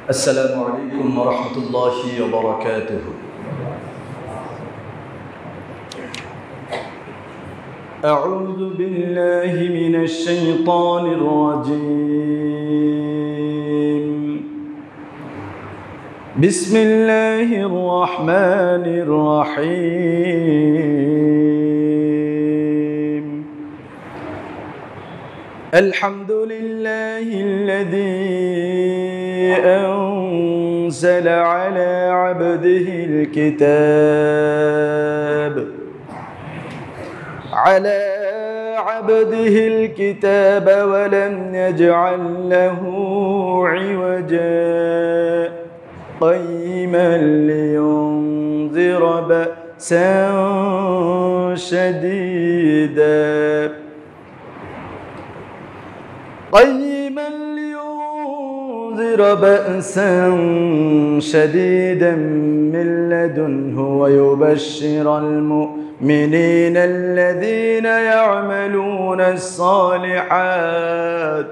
السلام عليكم ورحمة الله وبركاته. أعوذ بالله من الشيطان الرجيم. بسم الله الرحمن الرحيم. الحمد لله الذي أنزل على عبده الكتاب ولم يجعل له عوجا قيما لينذر بأسا شديدا من لدنه ويبشر المؤمنين الذين يعملون الصالحات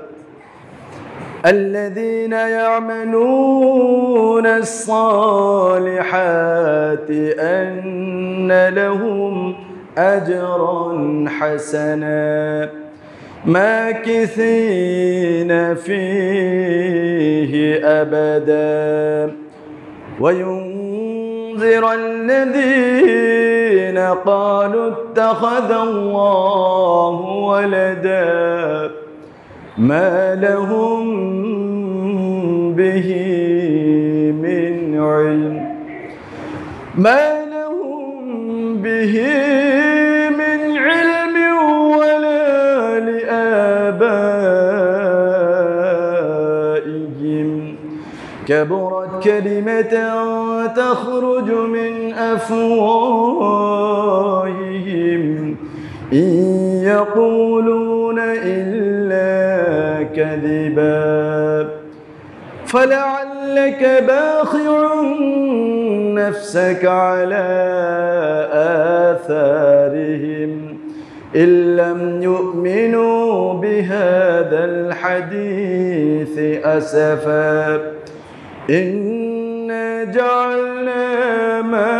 أن لهم أجرا حسنا ماكثين فيه أبدا وينذر الذين قالوا اتخذ الله ولدا ما لهم به من علم ولا لآبائهم كبرت كلمة تخرج من أفواههم إن يقولون إلا كذبا فلعلك باخع نفسك على آثارهم إن لم يؤمنوا بهذا الحديث أسفا إنا جعلنا ما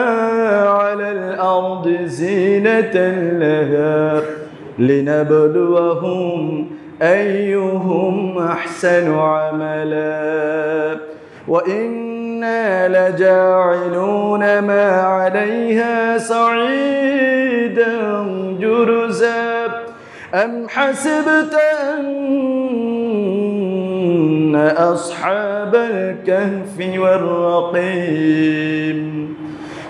على الأرض زينة لها لنبلوهم أيهم أحسن عملا وإنا لجاعلون ما عليها صعيدا جرزا أم حسبت أن أصحاب الكهف والرقيم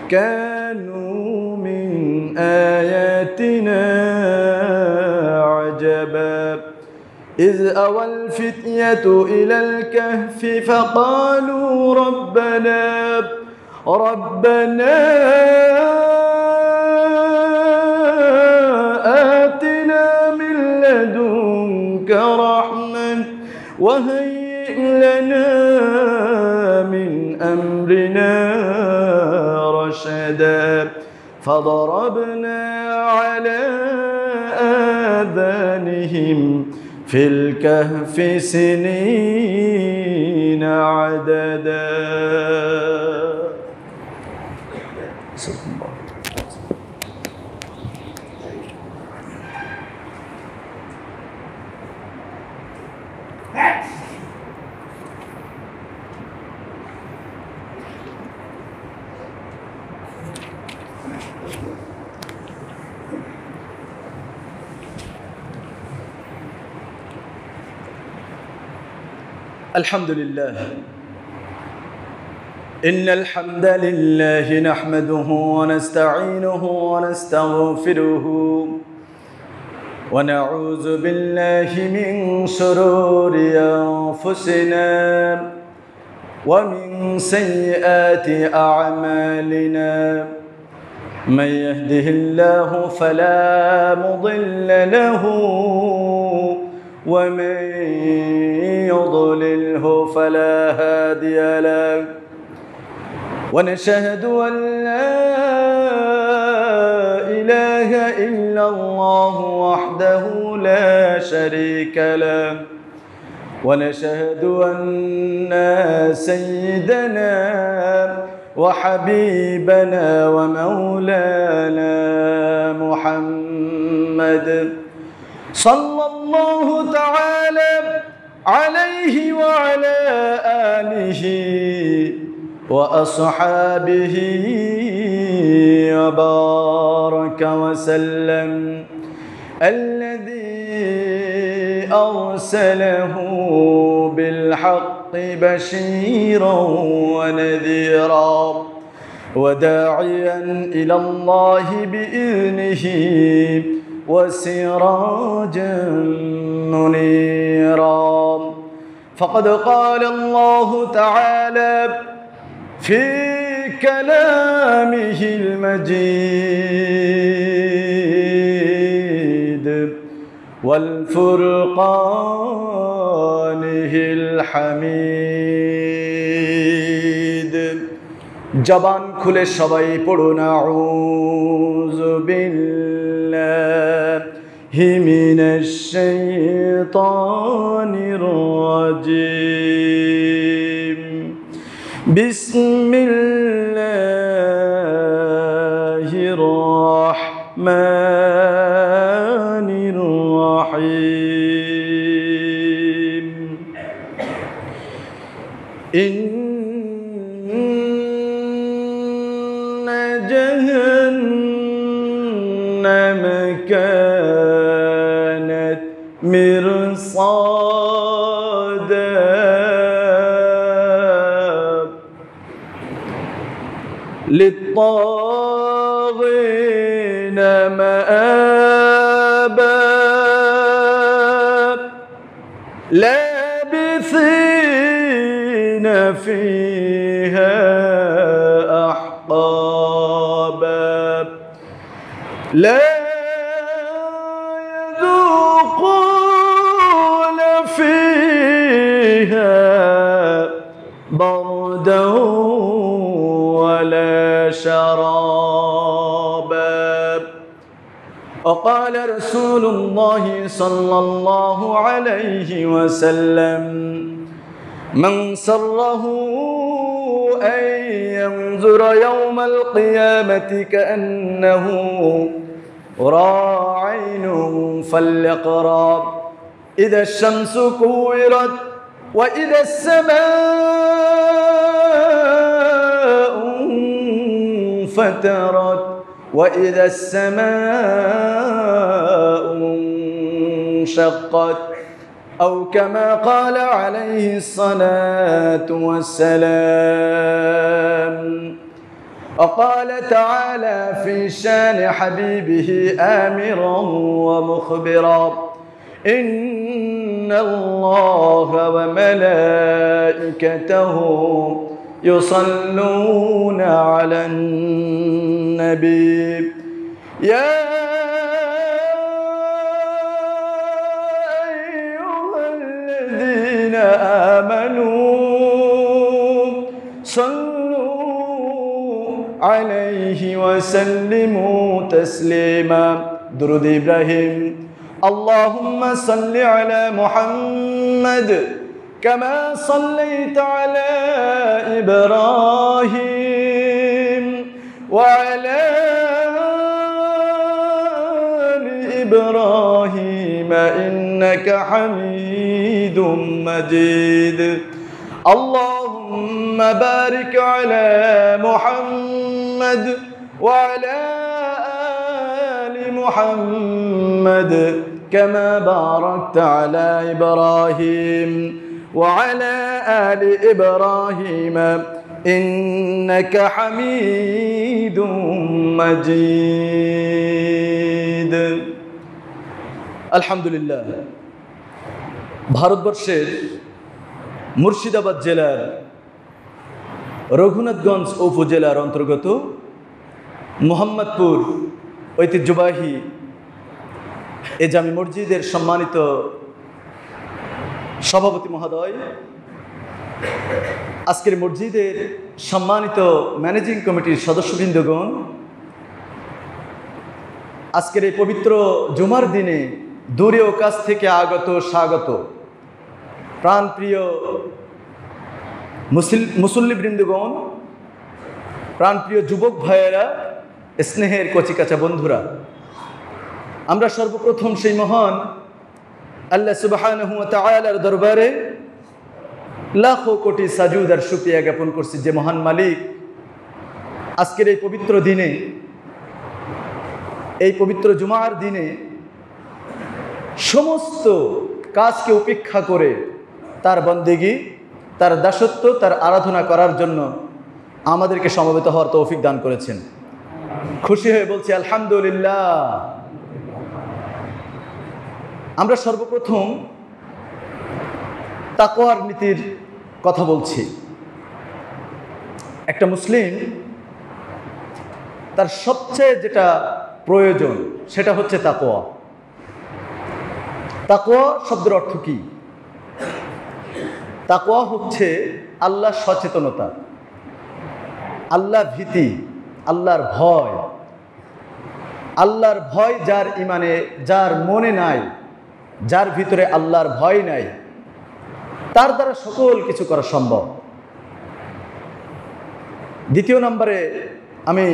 كانوا من آياتنا عجبا إذ أوى الفتية إلى الكهف فقالوا ربنا آتنا من لدنك رحمة وهيئ لنا من أمرنا رشدا فضربنا على آذانهم في الكهف سنين عددا. الحمد لله إن الحمد لله نحمده ونستعينه ونستغفره ونعوذ بالله من شرور أنفسنا ومن سيئات أعمالنا من يهده الله فلا مضل له ومن يضلله فلا هادي له ونشهد أن لا إله إلا الله وحده لا شريك له ونشهد أن سيدنا وحبيبنا ومولانا محمد صلى الله تعالى عليه وعلى آله وأصحابه وبارك وسلم الذي أرسله بالحق بشيرا ونذيرا وداعيا إلى الله بإذنه وسراجا منيرا فقد قال الله تعالى في كلامه المجيد والفرقانه الحميد জবান খুলে সবাই পড়ুন আউযু বিল্লাহি মিনাশ শাইতানির রাজিম বিসমিল্লাহির রাহমানির রাহিম جهنم كانت مرصادا للطاغين مآبا لابثين فيها لا يذوقون فيها بردا ولا شرابا وقال رسول الله صلى الله عليه وسلم من سره أن ينظر يوم القيامة كأنه راعين فليقرأ إذا الشمس كورت وإذا السماء انفطرت وإذا السماء انشقت أو كما قال عليه الصلاة والسلام وقال تعالى في شان حبيبه آمرا ومخبرا إن الله وملائكته يصلون على النبي يا أيها الذين آمنوا صلوا عليه وسلموا تسليما درود إبراهيم اللهم صل على محمد كما صليت على إبراهيم وعلى آل إبراهيم إنك حميد مجيد اللهم بارك على محمد وعلى آل محمد كما باركت على إبراهيم وعلى آل إبراهيم إنك حميد مجيد الحمد لله ভারতবর্ষের মুর্শিদাবাদ জেলার রঘুনাথগঞ্জ উপজেলার অন্তর্গত মোহাম্মদপুর ঐতিহ্যবাহী এ জামি মসজিদের সম্মানিত সভাপতি মহোদয়, আজকের মসজিদের সম্মানিত ম্যানেজিং কমিটির সদস্যবৃন্দগণ, আজকের এই পবিত্র জুমার দিনে দূরে ও কাছ থেকে আগত স্বাগত প্রাণপ্রিয় মুসল্লিবৃন্দগণ, প্রাণপ্রিয় যুবক ভাইয়েরা, স্নেহের কচিকাচা বন্ধুরা, আমরা সর্বপ্রথম সেই মহান আল্লাহ সুবহানাহু ওয়া তাআলার দরবারে লাখো কোটি সাজুদ আর শুকরিয়া জ্ঞাপন করছি, যে মহান মালিক আজকের এই পবিত্র দিনে, এই পবিত্র জুমার দিনে সমস্ত কাজকে উপেক্ষা করে তার বন্দেগী, তার দাসত্ব, তার আরাধনা করার জন্য আমাদেরকে সমবেত হওয়ার তৌফিক দান করেছেন। খুশি হয়ে বলছি আলহামদুলিল্লাহ। আমরা সর্বপ্রথম তাকওয়ার নীতির কথা বলছি। একটা মুসলিম তার সবচেয়ে যেটা প্রয়োজন সেটা হচ্ছে তাকওয়া। তাকওয়া শব্দের অর্থ কি? তাকওয়া হচ্ছে আল্লাহর সচেতনতা, আল্লাহ ভীতি, আল্লাহর ভয়। আল্লাহর ভয় যার ইমানে, যার মনে নাই, যার ভিতরে আল্লাহর ভয় নাই, তার দ্বারা সকল কিছু করা সম্ভব। দ্বিতীয় নম্বরে আমি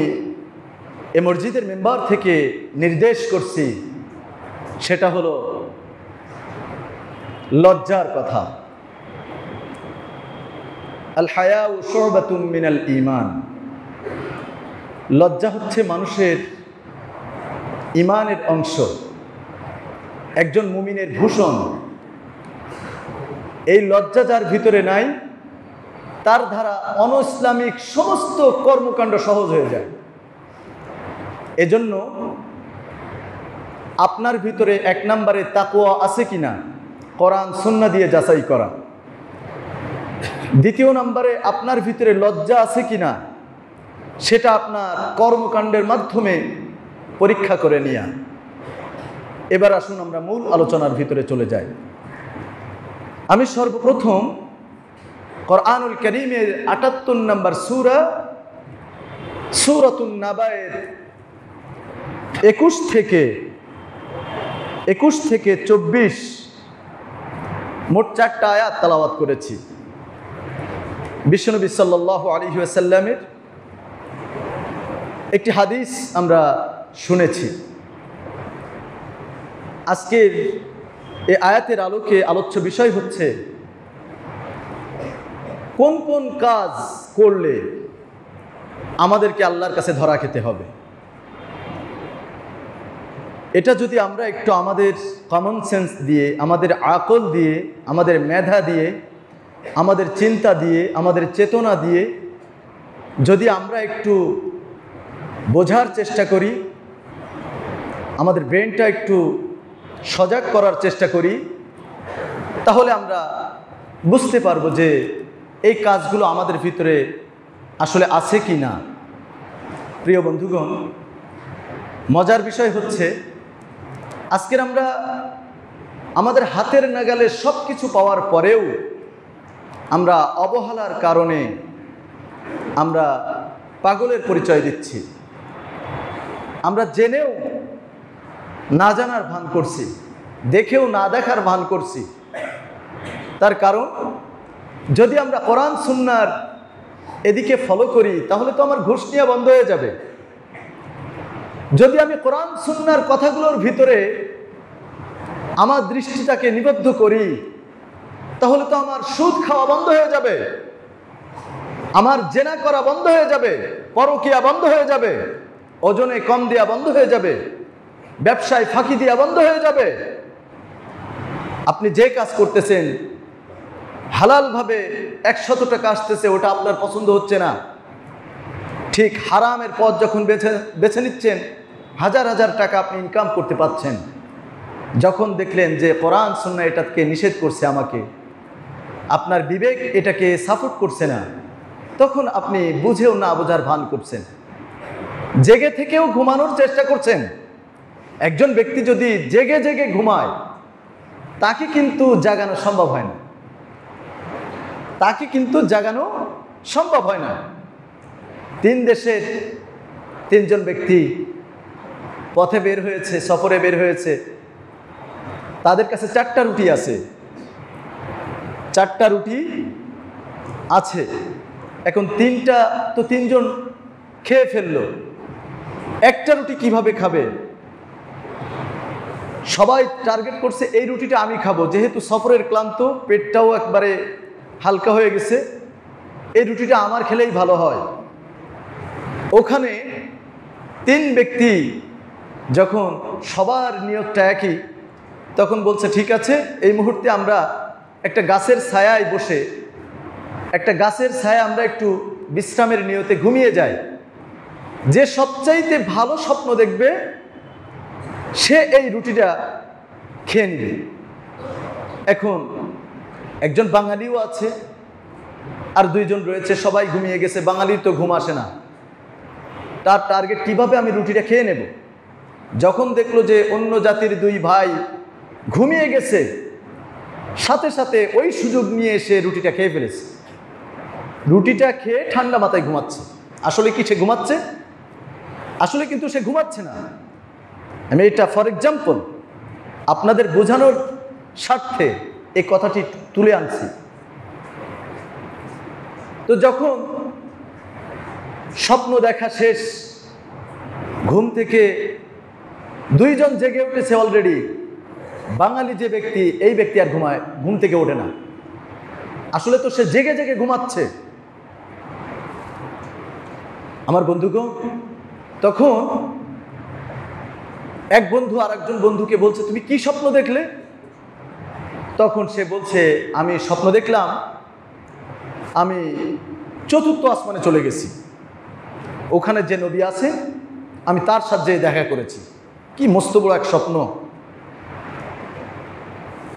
এ মসজিদের মেম্বার থেকে নির্দেশ করছি, সেটা হলো লজ্জার কথা। আল হায়াউ শুবাতুন মিনাল ঈমান। লজ্জা হচ্ছে মানুষের ঈমানের অংশ, একজন মুমিনের ভূষণ। এই লজ্জা যার ভিতরে নাই, তার দ্বারা অনইসলামিক সমস্ত কর্মকাণ্ড সহজ হয়ে যায়। এজন্য আপনার ভিতরে এক নম্বরে তাকওয়া আছে কিনা কোরআন সুন্নাহ দিয়ে যাচাই করা। দ্বিতীয় নম্বরে আপনার ভিতরে লজ্জা আছে কিনা সেটা আপনার কর্মকাণ্ডের মাধ্যমে পরীক্ষা করে নেওয়া। এবার আসুন আমরা মূল আলোচনার ভিতরে চলে যাই। আমি সর্বপ্রথম কোরআনুল কারীমের ৭৮ নম্বর সূরা, সূরাতুন নাবায়ের ২১ থেকে ২৪ মোট ৪টা আয়াত তেলাওয়াত করেছি। বিশ্বনবী সাল্লাল্লাহু আলাইহি ওয়াসাল্লামের একটি হাদিস আমরা শুনেছি। আজকের এই আয়াতের আলোকে আলোচ্য বিষয় হচ্ছে কোন কোন কাজ করলে আমাদেরকে আল্লাহর কাছে ধরা খেতে হবে। এটা যদি আমরা একটু আমাদের কমন সেন্স দিয়ে, আমাদের আকল দিয়ে, আমাদের মেধা দিয়ে, আমাদের চিন্তা দিয়ে, আমাদের চেতনা দিয়ে যদি আমরা একটু বোঝার চেষ্টা করি, আমাদের ব্রেনটা একটু সজাগ করার চেষ্টা করি, তাহলে আমরা বুঝতে পারবো যে এই কাজগুলো আমাদের ভিতরে আসলে আছে কি না। প্রিয় বন্ধুগণ, মজার বিষয় হচ্ছে আজকের আমরা আমাদের হাতের নাগালে সব কিছু পাওয়ার পরেও আমরা অবহেলার কারণে আমরা পাগলের পরিচয় দিচ্ছি। আমরা জেনেও না জানার ভান করছি, দেখেও না দেখার ভান করছি। তার কারণ, যদি আমরা কোরআন সুন্নাহর এদিকে ফলো করি তাহলে তো আমার ঘুষ নেওয়া বন্ধ হয়ে যাবে। যদি আমি কোরআন সুন্নাহর কথাগুলোর ভিতরে আমার দৃষ্টিটাকে নিবদ্ধ করি তাহলে তো আমার সুদ খাওয়া বন্ধ হয়ে যাবে, আমার জেনা করা বন্ধ হয়ে যাবে, পরকীয়া বন্ধ হয়ে যাবে, ওজনে কম দেয়া বন্ধ হয়ে যাবে, ব্যবসায় ফাঁকি দেয়া বন্ধ হয়ে যাবে। আপনি যে কাজ করতেছেন হালালভাবে ১০০ টাকা আসতেছে, ওটা আপনার পছন্দ হচ্ছে না, ঠিক হারামের পথ যখন বেছে নিচ্ছেন হাজার হাজার টাকা আপনি ইনকাম করতে পাচ্ছেন, যখন দেখলেন যে কোরআন সুন্নাহ এটাকে নিষেধ করছে, আমাকে আপনার বিবেক এটাকে সাপোর্ট করছে না, তখন আপনি বুঝেও না বোঝার ভান করছেন, জেগে থেকেও ঘুমানোর চেষ্টা করছেন। একজন ব্যক্তি যদি জেগে জেগে ঘুমায় তাকে কিন্তু জাগানো সম্ভব হয় না, তাকে কিন্তু জাগানো সম্ভব হয় না। 3 দেশের 3 জন ব্যক্তি পথে বের হয়েছে, সফরে বের হয়েছে, তাদের কাছে 4টা রুটি আছে। 4টা রুটি আছে, এখন 3টা তো 3 জন খেয়ে ফেললো, 1টা রুটি কিভাবে খাবে? সবাই টার্গেট করছে এই রুটিটা আমি খাবো, যেহেতু সফরের ক্লান্ত, পেটটাও একবারে হালকা হয়ে গেছে, এই রুটিটা আমার খেলেই ভালো হয়। ওখানে 3 ব্যক্তি যখন সবার নিয়তটা একই, তখন বলছে ঠিক আছে, এই মুহূর্তে আমরা একটা গাছের ছায়ায় বসে, একটা গাছের ছায়া আমরা একটু বিশ্রামের নিয়তে ঘুমিয়ে যাই, যে সবচাইতে ভালো স্বপ্ন দেখবে সে এই রুটিটা খেয়ে নিবে। এখন একজন বাঙালিও আছে, আর 2 জন রয়েছে, সবাই ঘুমিয়ে গেছে, বাঙালির তো ঘুম আসে না, তার টার্গেট কিভাবে আমি রুটিটা খেয়ে নেব। যখন দেখলো যে অন্য জাতির 2 ভাই ঘুমিয়ে গেছে, সাথে সাথে ওই সুযোগ নিয়ে এসে রুটিটা খেয়ে ফেলেছে। রুটিটা খেয়ে ঠান্ডা মাথায় ঘুমাচ্ছে। আসলে কি সে ঘুমাচ্ছে? আসলে কিন্তু সে ঘুমাচ্ছে না। আমি এটা ফর এক্সাম্পল আপনাদের বোঝানোর স্বার্থে এই কথাটি তুলে আনছি। তো যখন স্বপ্ন দেখা শেষ, ঘুম থেকে 2 জন জেগে উঠেছে অলরেডি, বাঙালি যে ব্যক্তি, এই ব্যক্তি আর ঘুম থেকে ওঠে না। আসলে তো সে জেগে জেগে ঘুমাচ্ছে। আমার বন্ধুগণ, তখন এক বন্ধু আর একজন বন্ধুকে বলছে তুমি কি স্বপ্ন দেখলে? তখন সে বলছে আমি স্বপ্ন দেখলাম আমি 4র্থ আসমানে চলে গেছি, ওখানে যে নবী আছে আমি তার সাথে দেখা করেছি। কি মস্ত বড় এক স্বপ্ন।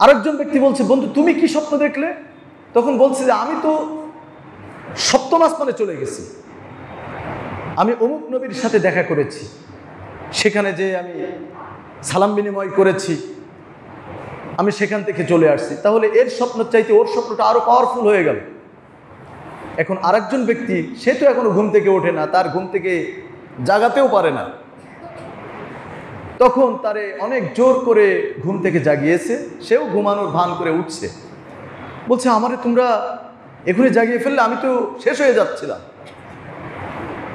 আরেকজন ব্যক্তি বলছে বন্ধু তুমি কি স্বপ্ন দেখলে? তখন বলছে যে আমি তো 7ম আসমানে চলে গেছি, আমি অমুক নবীর সাথে দেখা করেছি, সেখানে যে আমি সালাম বিনিময় করেছি, আমি সেখান থেকে চলে আসছি। তাহলে এর স্বপ্ন চাইতে ওর স্বপ্নটা আরো পাওয়ারফুল হয়ে গেল। এখন আরেকজন ব্যক্তি, সে তো এখনো ঘুম থেকে ওঠে না, তার ঘুম থেকে জাগাতেও পারে না, তখন তারে অনেক জোর করে ঘুম থেকে জাগিয়েছে, সেও ঘুমানোর ভান করে উঠছে, বলছে আমারে তোমরা এখনই জাগিয়ে ফেললে, আমি তো শেষ হয়ে যাচ্ছিলাম।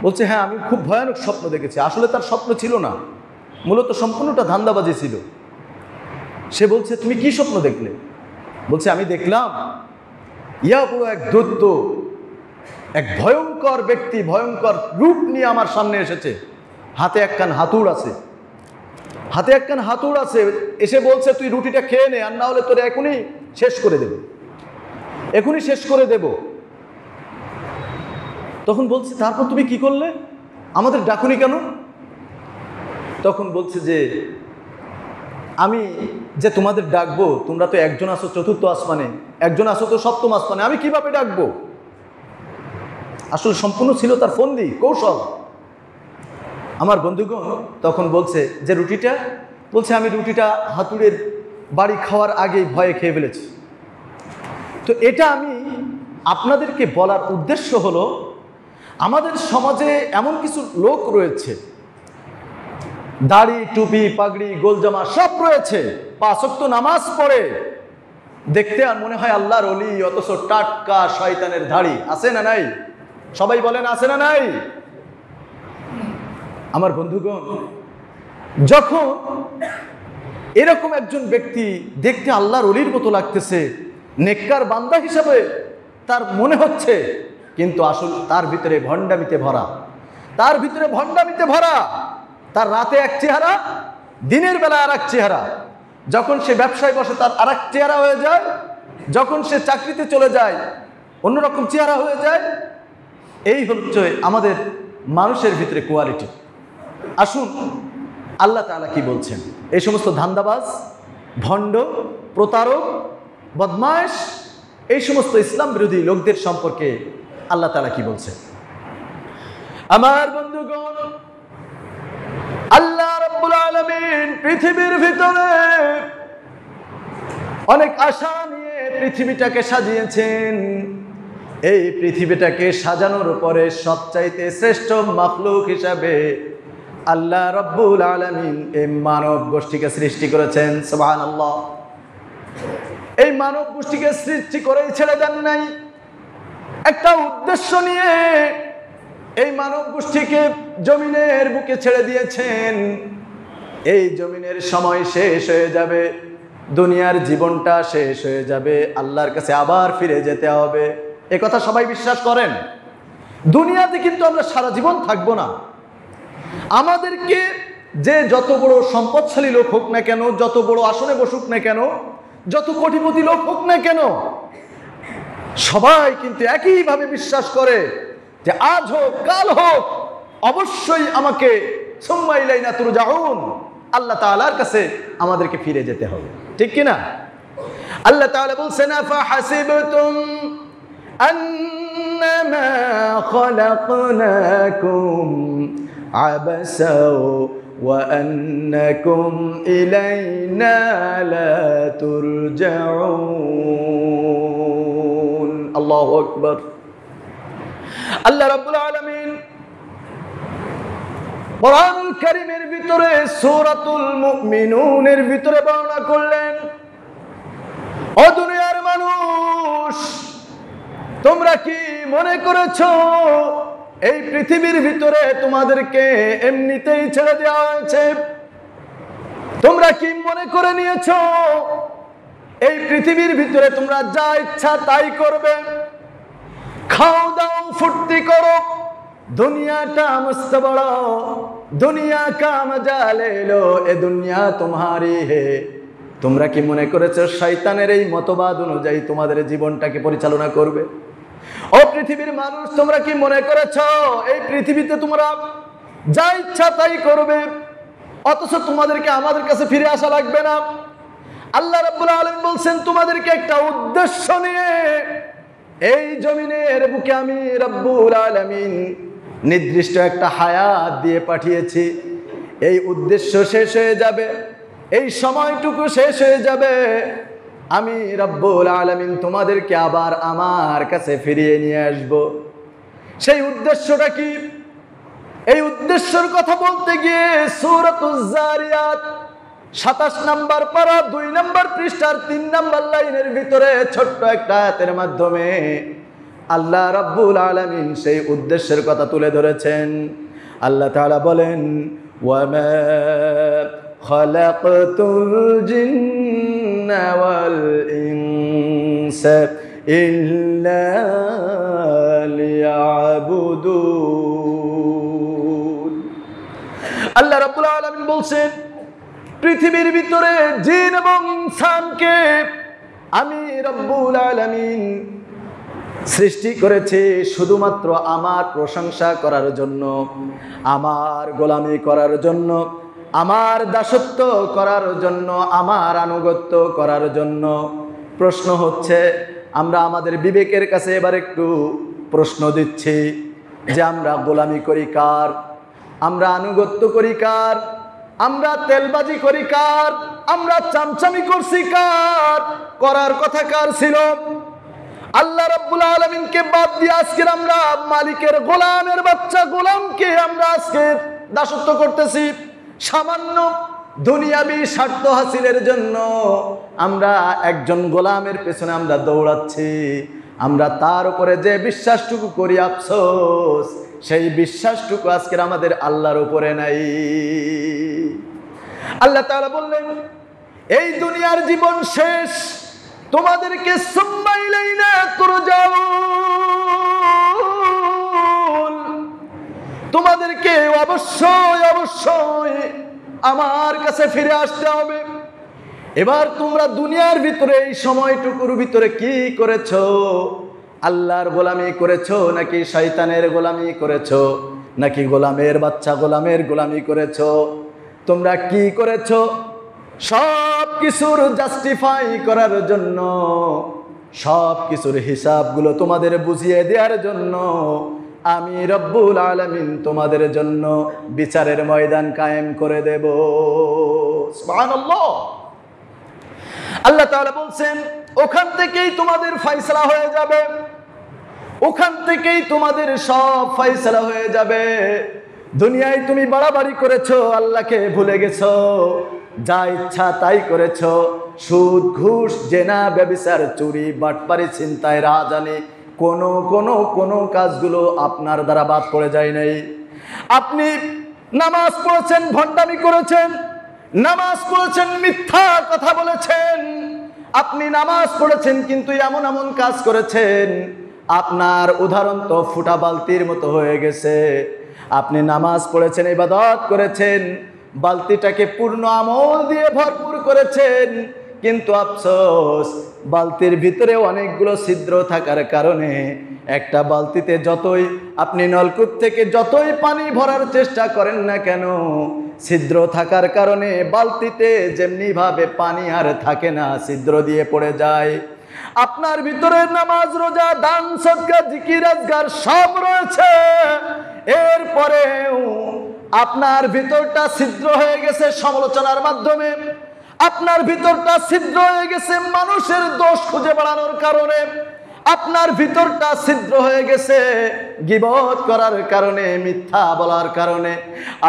বলছে হ্যাঁ আমি খুব ভয়ানক স্বপ্ন দেখেছি। আসলে তার স্বপ্ন ছিল না, মূলত সম্পূর্ণটা ধান্দাবাজি ছিল। সে বলছে তুমি কি স্বপ্ন দেখলে? বলছে আমি দেখলাম ইয়া পুরো এক দৈত্য, এক ভয়ঙ্কর ব্যক্তি, ভয়ঙ্কর রূপ নিয়ে আমার সামনে এসেছে, হাতে একখান হাতুড় আছে, হাতে একখান হাতুড় আছে, এসে বলছে তুই রুটিটা খেয়ে নে, আর না হলে তোর এখনই শেষ করে দেব, এখনই শেষ করে দেব। তখন বলছে তারপর তুমি কি করলে, আমাদের ডাকুনি কেন? তখন বলছে যে আমি যে তোমাদের ডাকবো, তোমরা তো একজন আসো 4র্থ আসমানে, একজন আসো তো 7ম আসমানে, আমি কিভাবে ডাকবো? আসলে সম্পূর্ণ ছিল তার ফন্দি, কৌশল। আমার বন্ধুগণ তখন বলছে যে রুটিটা, বলছে আমি রুটিটা হাতুড়ের বাড়ি খাওয়ার আগেই ভয়ে খেয়ে ফেলেছি। তো এটা আমি আপনাদেরকে বলার উদ্দেশ্য হলো, আমাদের সমাজে এমন কিছু লোক রয়েছে, দাড়ি টুপি পাগড়ি গোলজামা সব রয়েছে, 5 ওয়াক্ত নামাজ পড়ে, দেখতে আর মনে হয় আল্লাহর ওলি, অথচ টাটকা শয়তানের দাড়ি। আছে না নাই? সবাই বলেন আছে না নাই? আমার বন্ধুগণ, যখন এরকম একজন ব্যক্তি দেখতে আল্লাহর ওলির মতো লাগতেছে, নেককার বান্দা হিসাবে তার মনে হচ্ছে, কিন্তু আসলে তার ভিতরে ভণ্ডামিতে ভরা, তার ভিতরে ভণ্ডামিতে ভরা। তার রাতে এক চেহারা, দিনের বেলা আর এক চেহারা। যখন সে ব্যবসায় বসে তার আর এক চেহারা হয়ে যায়, যখন সে চাকরিতে চলে যায় অন্যরকম চেহারা হয়ে যায়। এই হচ্ছে আমাদের মানুষের ভিতরে কোয়ালিটি। আসুন আল্লাহ তাআলা কি বলছেন এই সমস্ত ধান্দাবাজ, ভণ্ড, প্রতারক, বদমাশ, এই সমস্ত ইসলাম বিরোধী লোকদের সম্পর্কে আল্লাহ তাআলা কি বলছেন। আমার বন্ধুগণ, আল্লাহ রাব্বুল আলামিন পৃথিবীর ভিতরে অনেক আশা নিয়ে পৃথিবীটাকে সাজিয়েছেন। এই পৃথিবীটাকে সাজানোর পরে সবচাইতে শ্রেষ্ঠ মাখলুক হিসাবে আল্লাহ রাব্বুল আলামিন এই মানব গোষ্ঠীকে সৃষ্টি করেছেন। সুবহানাল্লাহ। এই মানব গোষ্ঠীকে সৃষ্টি করেই ছেড়ে দেন নাই, একটা উদ্দেশ্য নিয়ে এই মানব গোষ্ঠীকে জমিনের বুকে ছেড়ে দিয়েছেন। এই জমিনের সময় শেষ হয়ে যাবে, দুনিয়ার জীবনটা শেষ হয়ে যাবে, আল্লাহর কাছে আবার ফিরে যেতে হবে। এ কথা সবাই বিশ্বাস করেন। দুনিয়াতে কিন্তু আমরা সারা জীবন থাকবো না। আমাদেরকে যে যত বড় সম্পদশালী লোক হোক না কেন, যত বড় আসনে বসুক না কেন, যত কোটিপতি লোক হোক না কেন, সবাই কিন্তু একইভাবে বিশ্বাস করে যে আজ হোক কাল হোক অবশ্যই আমাকে সুম্মা ইলাইনা তুরজাউন, আল্লাহ তাআলার কাছে আমাদেরকে ফিরে যেতে হবে, ঠিক কি না? আল্লাহ তাআলা বলছেন আফাহাসিবতুম আন্নামা খালাকনাকুম আবাসা ওয়া আন্নাকুম ইলাইনা লা তুরজাউন। আল্লাহু আকবার। আল্লাহ রাব্বুল আলামিন কোরআনুল কারীমের ভিতরে সূরাতুল মুমিনুনের ভিতরে বর্ণনা করলেন, ও দুনিয়ার মানুষ, তোমরা কি মনে করেছো এই পৃথিবীর ভিতরে তোমাদেরকে এমনিতেই ছেড়ে দেওয়া হয়েছে? তোমরা কি মনে করে নিয়েছো এই পৃথিবীর ভিতরে তোমরা যা ইচ্ছা তাই করবে, খাও দাও ফুর্তি করো, दुनिया का मस्त बड़ो, दुनिया का मजा ले लो, ए दुनिया तुम्हारी है। তোমরা কি মনে করেছো শয়তানের এই মতবাদ অনুযায়ী তোমাদের জীবনটাকে পরিচালনা করবে? ও পৃথিবীর মানুষ, তোমরা কি মনে করেছো এই পৃথিবীতে তোমরা যা ইচ্ছা তাই করবে, অথচ তোমাদেরকে আমাদের কাছে ফিরে আসা লাগবে না? আল্লাহ রাব্বুল আলামিন বলছেন তোমাদেরকে একটা উদ্দেশ্য নিয়ে এই জমিনের বুকে আমি রাব্বুল আলামিন নির্দিষ্ট একটা হায়াত দিয়ে পাঠিয়েছি। এই উদ্দেশ্য শেষ হয়ে যাবে, এই সময়টুকু শেষ হয়ে যাবে, আমি রাব্বুল আলামিন তোমাদেরকে আবার আমার কাছে ফিরিয়ে নিয়ে আসব। সেই উদ্দেশ্যটা কি? এই উদ্দেশ্যের কথা বলতে গিয়ে সূরাতুজ জারিয়াত 27 নম্বর পারা 2 নম্বর পৃষ্ঠার 3 নম্বর লাইনের ভিতরে ছোট্ট একটা আয়াতের মাধ্যমে আল্লাহ রাব্বুল আলামিন সেই উদ্দেশ্যের কথা তুলে ধরেছেন। আল্লাহ তাআলা বলেন, ওয়ামা খালাকতুল জিন্না ওয়াল ইনসা ইল্লা লিয়াবুদুন। আল্লাহ রাব্বুল আলামিন বলছেন পৃথিবীর ভিতরে জিন এবং ইনসানকে আমি রব্বুল আলামিন সৃষ্টি করেছি শুধুমাত্র আমার প্রশংসা করার জন্য, আমার গোলামি করার জন্য, আমার দাসত্ব করার জন্য, আমার আনুগত্য করার জন্য। প্রশ্ন হচ্ছে, আমরা আমাদের বিবেকের কাছে এবার একটু প্রশ্ন দিচ্ছি যে আমরা গোলামি করি কার, আমরা আনুগত্য করি কার, আমরা তেলবাজি করি কার, আমরা চামচামি করছি কার? করার কথা কার ছিল? আল্লাহ রাব্বুল আলামিনকে বাদ দিয়ে আজকে আমরা মালিকের গোলামের বাচ্চা গোলামকে আমরা আজকে দাসত্ব করতেছি। সামান্য দুনিয়াবি স্বার্থ হাসিলের জন্য আমরা একজন গোলামের পেছনে আমরা দৌড়াচ্ছি। আমরা তার উপরে যে বিশ্বাসটুকু করি, আফসোস সেই বিশ্বাসটুকু আজকে আমাদের আল্লাহর উপরে নাই। আল্লাহ তাআলা বললেন, এই দুনিয়ার জীবন শেষ, তোমাদেরকে সুম্মা ইলাইনা তুরজাউন, তোমাদেরকে অবশ্যই অবশ্যই আমার কাছে ফিরে আসতে হবে। এবার তোমরা দুনিয়ার ভিতরে এই সময়টুকুর ভিতরে কি করেছো? আল্লাহর গোলামি করেছো নাকি শয়তানের গোলামি করেছো, নাকি গোলামের বাচ্চা গোলামের গোলামি করেছো? তোমরা কি করেছো? সব কিছুর জাস্টিফাই করার জন্য, সব কিছুর হিসাবগুলো তোমাদের বুঝিয়ে দেওয়ার জন্য আমি রব্বুল আলামিন তোমাদের জন্য বিচারের ময়দান কায়েম করে দেব। সুবহানাল্লাহ। আল্লাহ তাআলা বলছেন ওখান থেকেই তোমাদের ফয়সালা হয়ে যাবে, ওখান থেকেই তোমাদের সব ফয়সালা হয়ে যাবে। দুনিয়ায় তুমি বাড়াবাড়ি করেছো, আল্লাহকে ভুলে গেছো, যা ইচ্ছা তাই করেছো, সুদ ঘুষ জেনা ব্যভিচার চুরি বাটপারি ছিনতাই রাহাজানি কোনো কাজগুলো আপনার দ্বারা বাদ পড়ে যায় নাই। আপনি নামাজ পড়েছেন, ভণ্ডামি করেছেন, নামাজ পড়েছেন, মিথ্যা কথা বলেছেন, আপনি নামাজ পড়েছেন কিন্তু এমন এমন কাজ করেছেন আপনার উদাহরণ তো ফুটা বালতির মতো হয়ে গেছে। আপনি নামাজ পড়েছেন, ইবাদত করেছেন, বালতিটাকে পূর্ণ আমল দিয়ে ভরপুর করেছেন, কিন্তু আফসোস বালতির ভিতরে অনেকগুলো ছিদ্র থাকার কারণে একটা বালতিতে যতই আপনি নলকূপ থেকে যতই পানি ভরার চেষ্টা করেন না কেন, ছিদ্র থাকার কারণে বালতিতে যেমনিভাবে পানি আর থাকে না, ছিদ্র দিয়ে পড়ে যায়। আপনার ভিতরে নামাজ, রোজা, দান, সদকা, জিকির, আজকার সব রয়েছে, এরপরেও আপনার ভিতরটা ছিদ্র হয়ে গেছে সমালোচনার মাধ্যমে, আপনার ভিতরটা ছিদ্র হয়ে গেছে মানুষের দোষ খুঁজে বেড়ানোর কারণে, আপনার ভিতরটা ছিদ্র হয়ে গেছে গীবত করার কারণে, মিথ্যা বলার কারণে।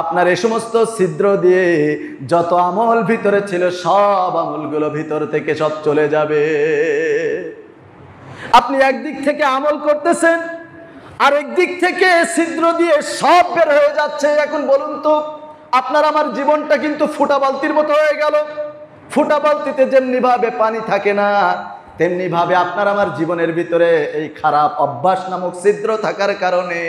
আপনার এই সমস্ত ছিদ্র দিয়ে যত আমল ভিতরে ছিল সব আমলগুলো ভিতর থেকে সব চলে যাবে। আপনি একদিক থেকে আমল করতেছেন, আরেক দিক থেকে ছিদ্র দিয়ে সব বের হয়ে যাচ্ছে। এখন বলুন তো, আপনার আমার জীবনটা কিন্তু ফুটা বালতির মতো হয়ে গেল। ফুটা বালতিতে যেমনি ভাবে পানি থাকে না, তেমনি ভাবে আপনার আমার জীবনের ভিতরে এই খারাপ অভ্যাস নামক ছিদ্র থাকার কারণে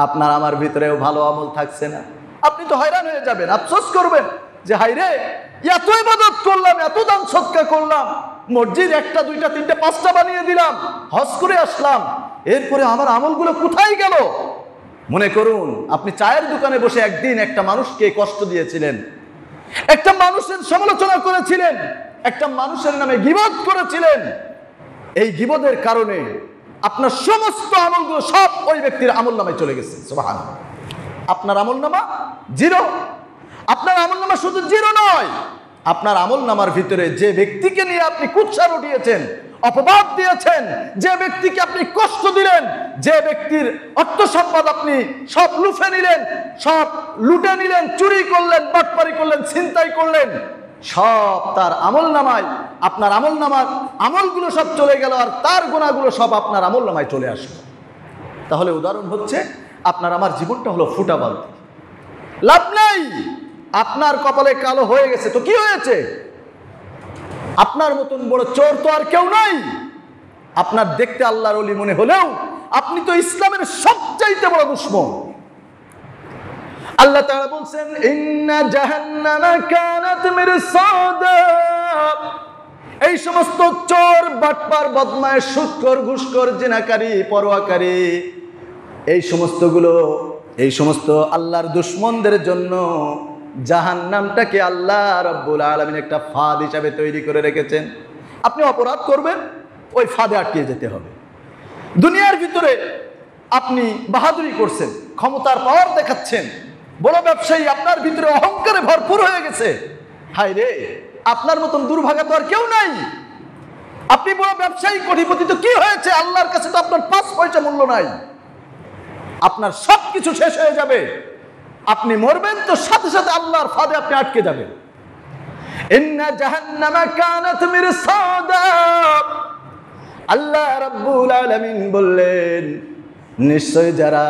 আপনার আমার ভিতরেও ভালো আমল থাকছে না। আপনি তো হয়রান হয়ে যাবেন, আফসোস করবেন যে হায়রে, এত ইবাদত করলাম, এত দান সদকা করলাম, মসজিদ 1টা 2টা 3টা 5টা বানিয়ে দিলাম, হজ করে আসলাম, এরপরে আমার আমলগুলো কোথায় গেল? মনে করুন আপনি চায়ের দোকানে বসে একদিন একটা মানুষকে কষ্ট দিয়েছিলেন, একটা মানুষের সমালোচনা করেছিলেন, একটা মানুষের নামে গীবত করেছিলেন। এই গীবতের কারণে আপনার সমস্ত আমলগুলো সব ওই ব্যক্তির আমলনামায় চলে গেছে। সুবহানাল্লাহ। আপনার আমলনামা জিরো। আপনার আমলনামা শুধু জিরো নয়, আপনার আমলনামার ভিতরে যে ব্যক্তিকে নিয়ে আপনি কুৎসা উঠিয়েছেন, অপবাদ দিয়েছেন, যে ব্যক্তিকে আপনি কষ্ট দিলেন, যে ব্যক্তির অর্থ সম্পদ আপনি সব লুফে নিলেন, সব লুটে নিলেন, চুরি করলেন, বাটপারি করলেন, ছিনতাই করলেন, সব তার আমলনামায়, আপনার আমলনামার আমলগুলো সব চলে গেল, আর তার গুনাহগুলো সব আপনার আমলনামায় চলে আসলো। তাহলে উদাহরণ হচ্ছে আপনার আমার জীবনটা হলো ফুটা বালতি, লাভ নাই। আপনার কপালে কালো হয়ে গেছে তো কি হয়েছে? আপনার মতন বড় চোর তো আর কেউ নাই। আপনার দেখতে আল্লাহর ওলি মনে হলেও আপনি তো ইসলামের সবচাইতে বড় দুশমন। আল্লাহ তাআলা বলছেন, ইন্না জাহান্নামা কানাত মিরসাদা। এই সমস্ত চোর, বাটপার, বদমাশ, সুদখোর, ঘুষখোর, জিনাকারী, পরোয়াকারী, এই সমস্ত আল্লাহর দুশমনদের জন্য জাহান্নামটাকে আল্লাহ রাব্বুল আলামিন একটা ফাঁদ হিসাবে তৈরি করে রেখেছেন। আপনি অপরাধ করবেন, ওই ফাঁদে আটকে যেতে হবে। দুনিয়ার ভিতরে আপনি বাহাদুরি করছেন, ক্ষমতার পাওয়ার দেখাচ্ছেন, বড় ব্যবসায়ী, আপনার ভিতরে অহংকারে ভরপুর হয়ে গেছে। হায় রে, আপনার মতন দুর্ভাগা তো আর কেউ নাই। আপনি বড় ব্যবসায়ী, কোটিপতি, তো কি হয়েছে? আল্লাহর কাছে তো আপনার 5 পয়সা মূল্য নাই। আপনার সব কিছু শেষ হয়ে যাবে, আপনি মরবেন তো সাথে সাথে আল্লাহর ফাঁদে আপনি আটকে যাবেন। ইন্না জাহান্নামা কানাত মিরসাদা। আল্লাহ রাব্বুল আলামিন বললেন, নিশ্চয় যারা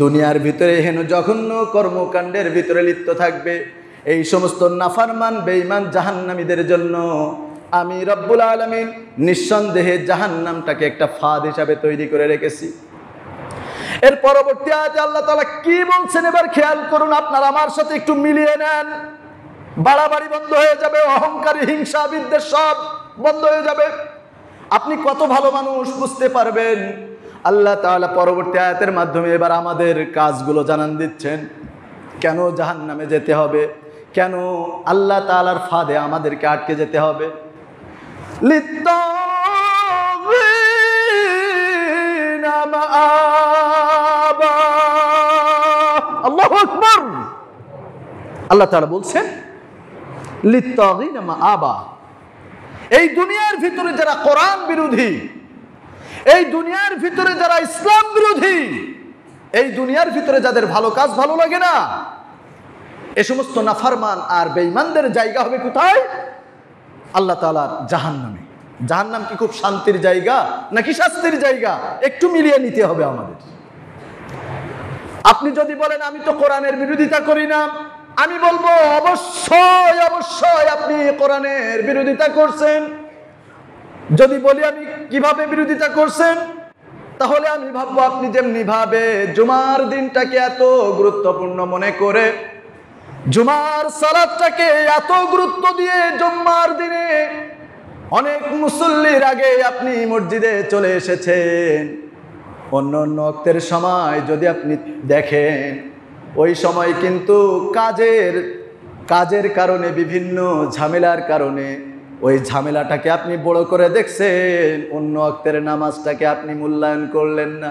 দুনিয়ার ভিতরে হেন জঘন্য কর্মকাণ্ডের ভিতরে লিপ্ত থাকবে, এই সমস্ত নাফরমান বেঈমান জাহান্নামীদের জন্য আমি রব্বুল আলামিন নিঃসন্দেহে জাহান্নামটাকে একটা ফাঁদ হিসাবে তৈরি করে রেখেছি। এর পরবর্তী আয়াতে আল্লাহ তাআলা কি বলছেন এবার খেয়াল করুন, আপনারা আমার সাথে একটু মিলিয়ে নেন। বাড়াবাড়ি বন্ধ হয়ে যাবে, অহংকারী, হিংসা, বিদ্বেষ সব বন্ধ হয়ে যাবে। আপনি কত ভালো মানুষ বুঝতে পারবেন। আল্লাহ তাআলা পরবর্তী আয়াতের মাধ্যমে এবার আমাদের কাজগুলো জানান দিচ্ছেন। কেন জাহান্নামে যেতে হবে, কেন আল্লাহ তাআলার ফাঁদে আমাদেরকে আটকে যেতে হবে। আল্লাহু আকবার। আল্লাহ তাআলা বলছেন, লিত্তাগিনা মাআবা। এই দুনিয়ার ভিতরে যারা কোরআন বিরোধী, এই দুনিয়ার ভিতরে যারা ইসলাম বিরোধী, এই দুনিয়ার ভিতরে যাদের ভালো কাজ ভালো লাগে না, এ সমস্ত নাফরমান আর বেঈমানদের জায়গা হবে কোথায়? আল্লাহ তাআলার জাহান্নামে। জাহান্নাম কি খুব শান্তির জায়গা নাকি শাস্তির জায়গা? একটু মিলিয়ে নিতে হবে আমাদের। আপনি যদি বলেন আমি তো কোরআনের বিরোধিতা করি না, আমি বলবো অবশ্যই অবশ্যই আপনি কোরআনের বিরোধিতা করছেন। যদি বলি আমি কিভাবে বিরোধিতা করছেন, তাহলে আমি ভাববো আপনি যেমনি ভাবে জুমার দিনটাকে এত গুরুত্বপূর্ণ মনে করে, জুমার সালাতটাকে এত গুরুত্ব দিয়ে জুম্মার দিনে অনেক মুসল্লির আগে আপনি মসজিদে চলে এসেছেন। অন্য অন্য ওয়াক্তের সময় যদি আপনি দেখেন, ওই সময় কিন্তু কাজের কারণে, বিভিন্ন ঝামেলার কারণে ওই ঝামেলাটাকে আপনি বড় করে দেখছেন, অন্য ওয়াক্তের নামাজটাকে আপনি মূল্যায়ন করলেন না।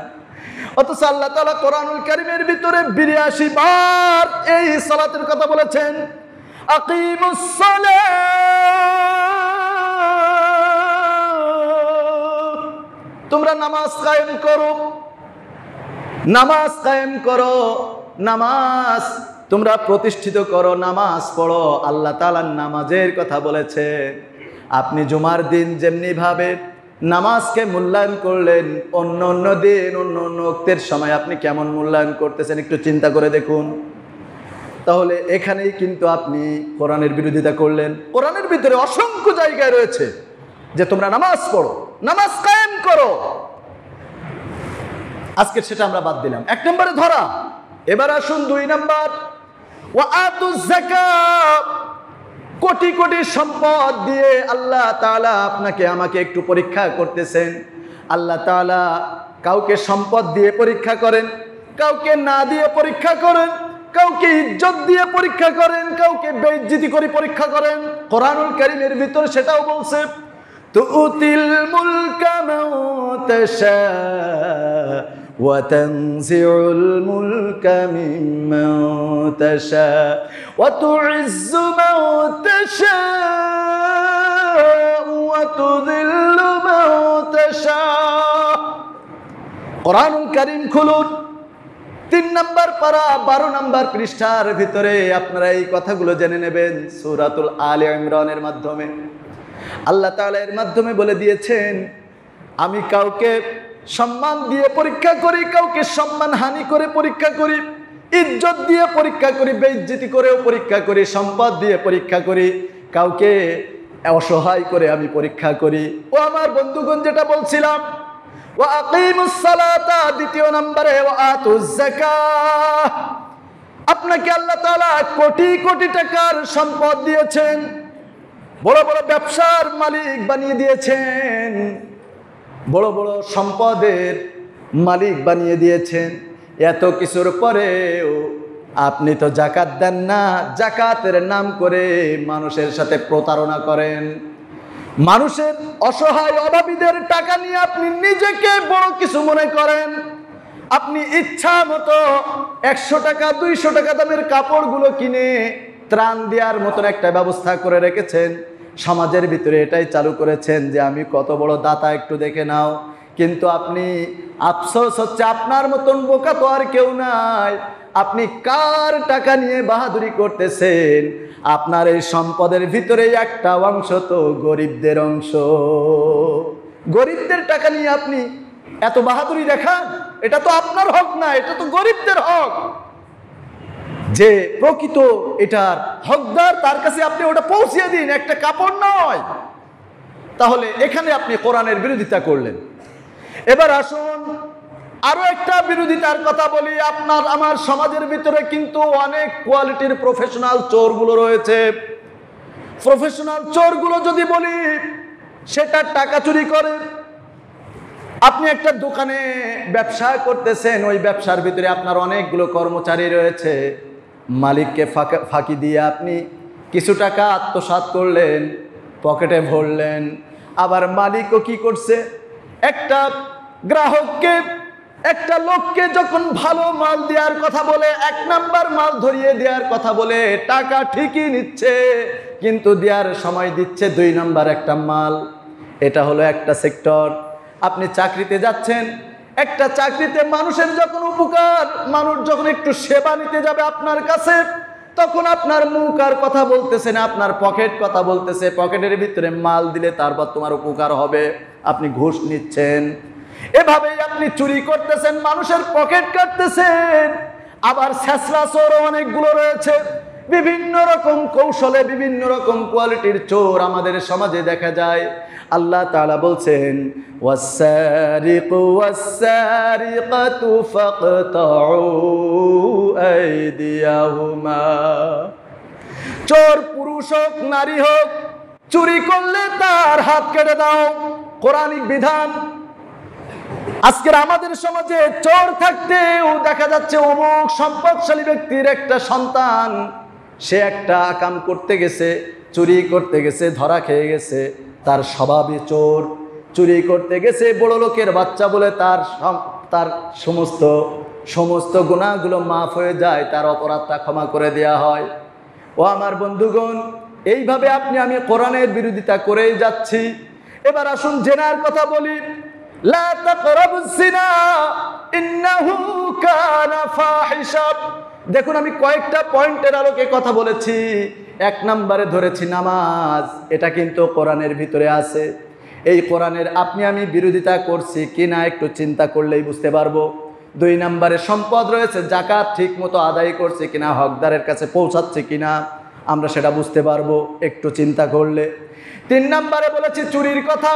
অথচ আল্লাহ তাআলা কোরআনুল কারীমের ভিতরে 82 বার এই সালাতের কথা বলেছেন। আকিমুস সালাহ, তোমরা নামাজ কায়েম করো, নামাজ কায়েম করো, নামাজ তোমরা প্রতিষ্ঠিত করো, নামাজ পড়ো। আল্লাহ তাআলার নামাজের কথা বলেছে। আপনি জুমার দিন যেমনি ভাবে নামাজকে মূল্যায়ন করলেন, অন্য অন্য দিন অন্য অন্য ওয়াক্তের সময় আপনি কেমন মূল্যায়ন করতেছেন একটু চিন্তা করে দেখুন। তাহলে এখানেই কিন্তু আপনি কোরআনের বিরোধিতা করলেন। কোরআনের ভিতরে অসংখ্য জায়গায় রয়েছে যে তোমরা নামাজ পড়ো, নামাজ কায়েম করো। আজকে সেটা আমরা বাদ দিলাম, 1 নম্বরে ধরা। এবার আসুন 2 নম্বর, ওয়া আতুজ যাকাত। কোটি কোটি সম্পদ দিয়ে আল্লাহ তাআলা আপনাকে আমাকে একটু পরীক্ষা করতেছেন। আল্লাহ তাআলা কাউকে সম্পদ দিয়ে পরীক্ষা করেন, কাউকে না দিয়ে পরীক্ষা করেন, কাউকে ইজ্জত দিয়ে পরীক্ষা করেন, কাউকে বেইজ্জতি করে পরীক্ষা করেন। কোরআনুল কারীমের ভিতরে সেটাও বলছে, তুতিল মুলকা মান তাশা ওয়া তানজিউল মুলকা মিম্মান তাশা ওয়া তুইজ্জু মান তাশা ওয়া তুযিল্লু মান তাশা। কোরআনুল কারীম খুলুন, 3 নম্বর পারা 12 নম্বর পৃষ্ঠার ভিতরে আপনারা এই কথাগুলো জেনে নেবেন। সূরাতুল আলে ইমরানের মাধ্যমে আল্লাহ তাআলা এর মাধ্যমে বলে দিয়েছেন, আমি কাউকে সম্মান দিয়ে পরীক্ষা করি, কাউকে সম্মান হানি করে পরীক্ষা করি, ইজ্জত দিয়ে পরীক্ষা করি, বেইজ্জতি করেও পরীক্ষা করি, সম্পদ দিয়ে পরীক্ষা করি, কাউকে অসহায় করে আমি পরীক্ষা করি। ও আমার বন্ধুগণ, যেটা বলছিলাম, ওয়া আকিমুস সালাতা, 2 নম্বরে ওয়া আতুজ যাকাত। আপনাকে আল্লাহ তাআলা কোটি কোটি টাকার সম্পদ দিয়েছেন, বড় বড় ব্যবসার মালিক বানিয়ে দিয়েছেন, বড় বড় সম্পদের মালিক বানিয়ে দিয়েছেন। এত কিছুর পরেও আপনি তো যাকাত দেন না, যাকাতের নাম করে মানুষের সাথে প্রতারণা করেন। মানুষের অসহায় অভাবীদের টাকা নিয়ে আপনি নিজেকে বড় কিছু মনে করেন। আপনি ইচ্ছা মতো 100 টাকা 200 টাকা দামের কাপড়গুলো কিনে ত্রাণ দেওয়ার মতন একটা ব্যবস্থা করে রেখেছেন। সমাজের ভিতরে এটাই চালু করেছেন যে আমি কত বড় দাতা একটু দেখে নাও। কিন্তু আপনি, আফসোস হচ্ছে আপনার মতন বোকা তো আর কেউ নাই। আপনি কার টাকা নিয়ে বাহাদুরি করতেছেন? আপনার এই সম্পদের ভিতরে একটা অংশ তো গরিবদের অংশ। গরিবদের টাকা নিয়ে আপনি এত বাহাদুরি দেখান, এটা তো আপনার হক না, এটা তো গরিবদের হক। যে প্রকৃত এটার হকদার তার কাছে আপনি ওটা পৌঁছিয়ে দিন, একটা কাপড় নয়। তাহলে এখানে আপনি কোরআনের বিরোধিতা করলেন। এবার আসুন আরো একটা বিরোধিতার কথা বলি। আপনার আমার সমাজের ভিতরে কিন্তু অনেক কোয়ালিটির প্রফেশনাল চোরগুলো রয়েছে। প্রফেশনাল চোরগুলো যদি বলি, সেটা টাকা চুরি করে। আপনি একটা দোকানে ব্যবসা করতেছেন, ওই ব্যবসার ভিতরে আপনার অনেকগুলো কর্মচারী রয়েছে। মালিককে ফাঁকি দিয়ে আপনি কিছু টাকা আত্মসাৎ করলেন, পকেটে ভরলেন। আবার মালিকও কি করছে, একটা গ্রাহককে, একটা লোককে যখন ভালো মাল দেওয়ার কথা বলে, 1 নাম্বার মাল ধরিয়ে দেওয়ার কথা বলে, টাকা ঠিকই নিচ্ছে, কিন্তু দেওয়ার সময় দিচ্ছে 2 নাম্বার একটা মাল। এটা হলো একটা সেক্টর। আপনি চাকরিতে যাচ্ছেন, একটা চাকরিতে মানুষের যখন উপকার, মানুষ যখন একটু সেবা নিতে যাবে আপনার কাছে, তখন আপনার মুখ আর কথা বলতেছে না, আপনার পকেট কথা বলতেছে। পকেটের ভিতরে মাল দিলে তারপর তোমার উপকার হবে, আপনি ঘুষ নিচ্ছেন। এভাবেই আপনি চুরি করতেছেন, মানুষের পকেট কাটতেছেন। আবার ছেঁচড়া চোরও অনেকগুলো রয়েছে, বিভিন্ন রকম কৌশলে বিভিন্ন রকম কোয়ালিটির চোর আমাদের সমাজে দেখা যায়। আল্লাহ তাআলা বলছেন, ওয়াস-সারিকু ওয়াস-সারিকাতু ফাকতাউ আইদিয়াহুমা। চোর পুরুষ হোক নারী হোক, চুরি করলে তার হাত কেটে দাও, কোরআনিক বিধান। আজকের আমাদের সমাজে চোর থাকতেও দেখা যাচ্ছে অমুক সম্পদশালী ব্যক্তির একটা সন্তান, সে একটা কাম করতে গেছে, চুরি করতে গেছে, ধরা খেয়ে গেছে। তার স্বভাবই চোর, চুরি করতে গেছে, বড় লোকের বাচ্চা বলে তার সমস্ত গুনাহগুলো মাফ হয়ে যায়, তার অপরাধটা ক্ষমা করে দেয়া হয়। ও আমার বন্ধুগণ, এইভাবে আপনি আমি কোরআনের বিরোধিতা করেই যাচ্ছি। এবার আসুন জেনার কথা বলি। লা তাকরাবুজ জিনা ইন্নাহু কানা ফাহিশা। দেখুন, আমি কয়েকটা পয়েন্টের আলোকে কথা বলেছি। 1 নম্বরে ধরেছি নামাজ, এটা কিন্তু কোরআনের ভিতরে আছে। এই কোরআনের আপনি আমি বিরোধিতা করছি কিনা একটু চিন্তা করলেই বুঝতে পারবো। 2 নম্বরে সম্পদ রয়েছে, যাকাত ঠিক মতো আদায় করছে কিনা, হকদারের কাছে পৌঁছাচ্ছে কিনা, আমরা সেটা বুঝতে পারবো একটু চিন্তা করলে। 3 নম্বরে বলেছি চুরির কথা।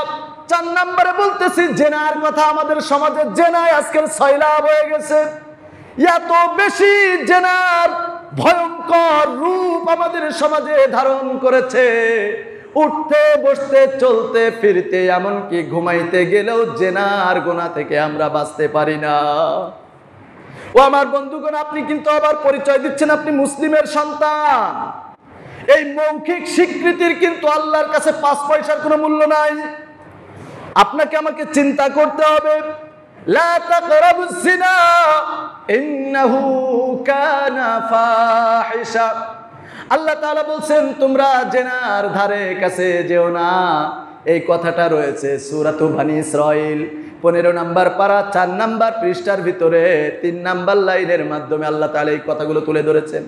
4 নম্বরে বলতেছি জেনার কথা। আমাদের সমাজে জেনায় আজকের সয়লাব হয়ে গেছে। এত বেশি জেনার ভয়ঙ্কর রূপ আমাদের সমাজে ধারণ করেছে, উঠতে বসতে চলতে ফিরতে এমনকি ঘুমাইতে গেলেও জেনার গুনাহ থেকে আমরা বাঁচতে পারি না। ও আমার বন্ধুগণ, আপনি কিন্তু আবার পরিচয় দিচ্ছেন আপনি মুসলিমের সন্তান। এই মৌখিক স্বীকৃতির কিন্তু আল্লাহর কাছে 5 পয়সার কোনো মূল্য নাই। আপনাকে আমাকে চিন্তা করতে হবে। লা তাকরাবুজ জিনা ইন্নাহু কানা ফাহিশা। আল্লাহ তাআলা বলছেন তোমরা জেনার ধারে কাছে যেও না। এই কথাটা রয়েছে সূরাতু বনী ইসরাঈল 15 নম্বর পারা 4 নম্বর পৃষ্ঠার ভিতরে 3 নম্বর লাইনের মাধ্যমে আল্লাহ তাআলা এই কথাগুলো তুলে ধরেছেন।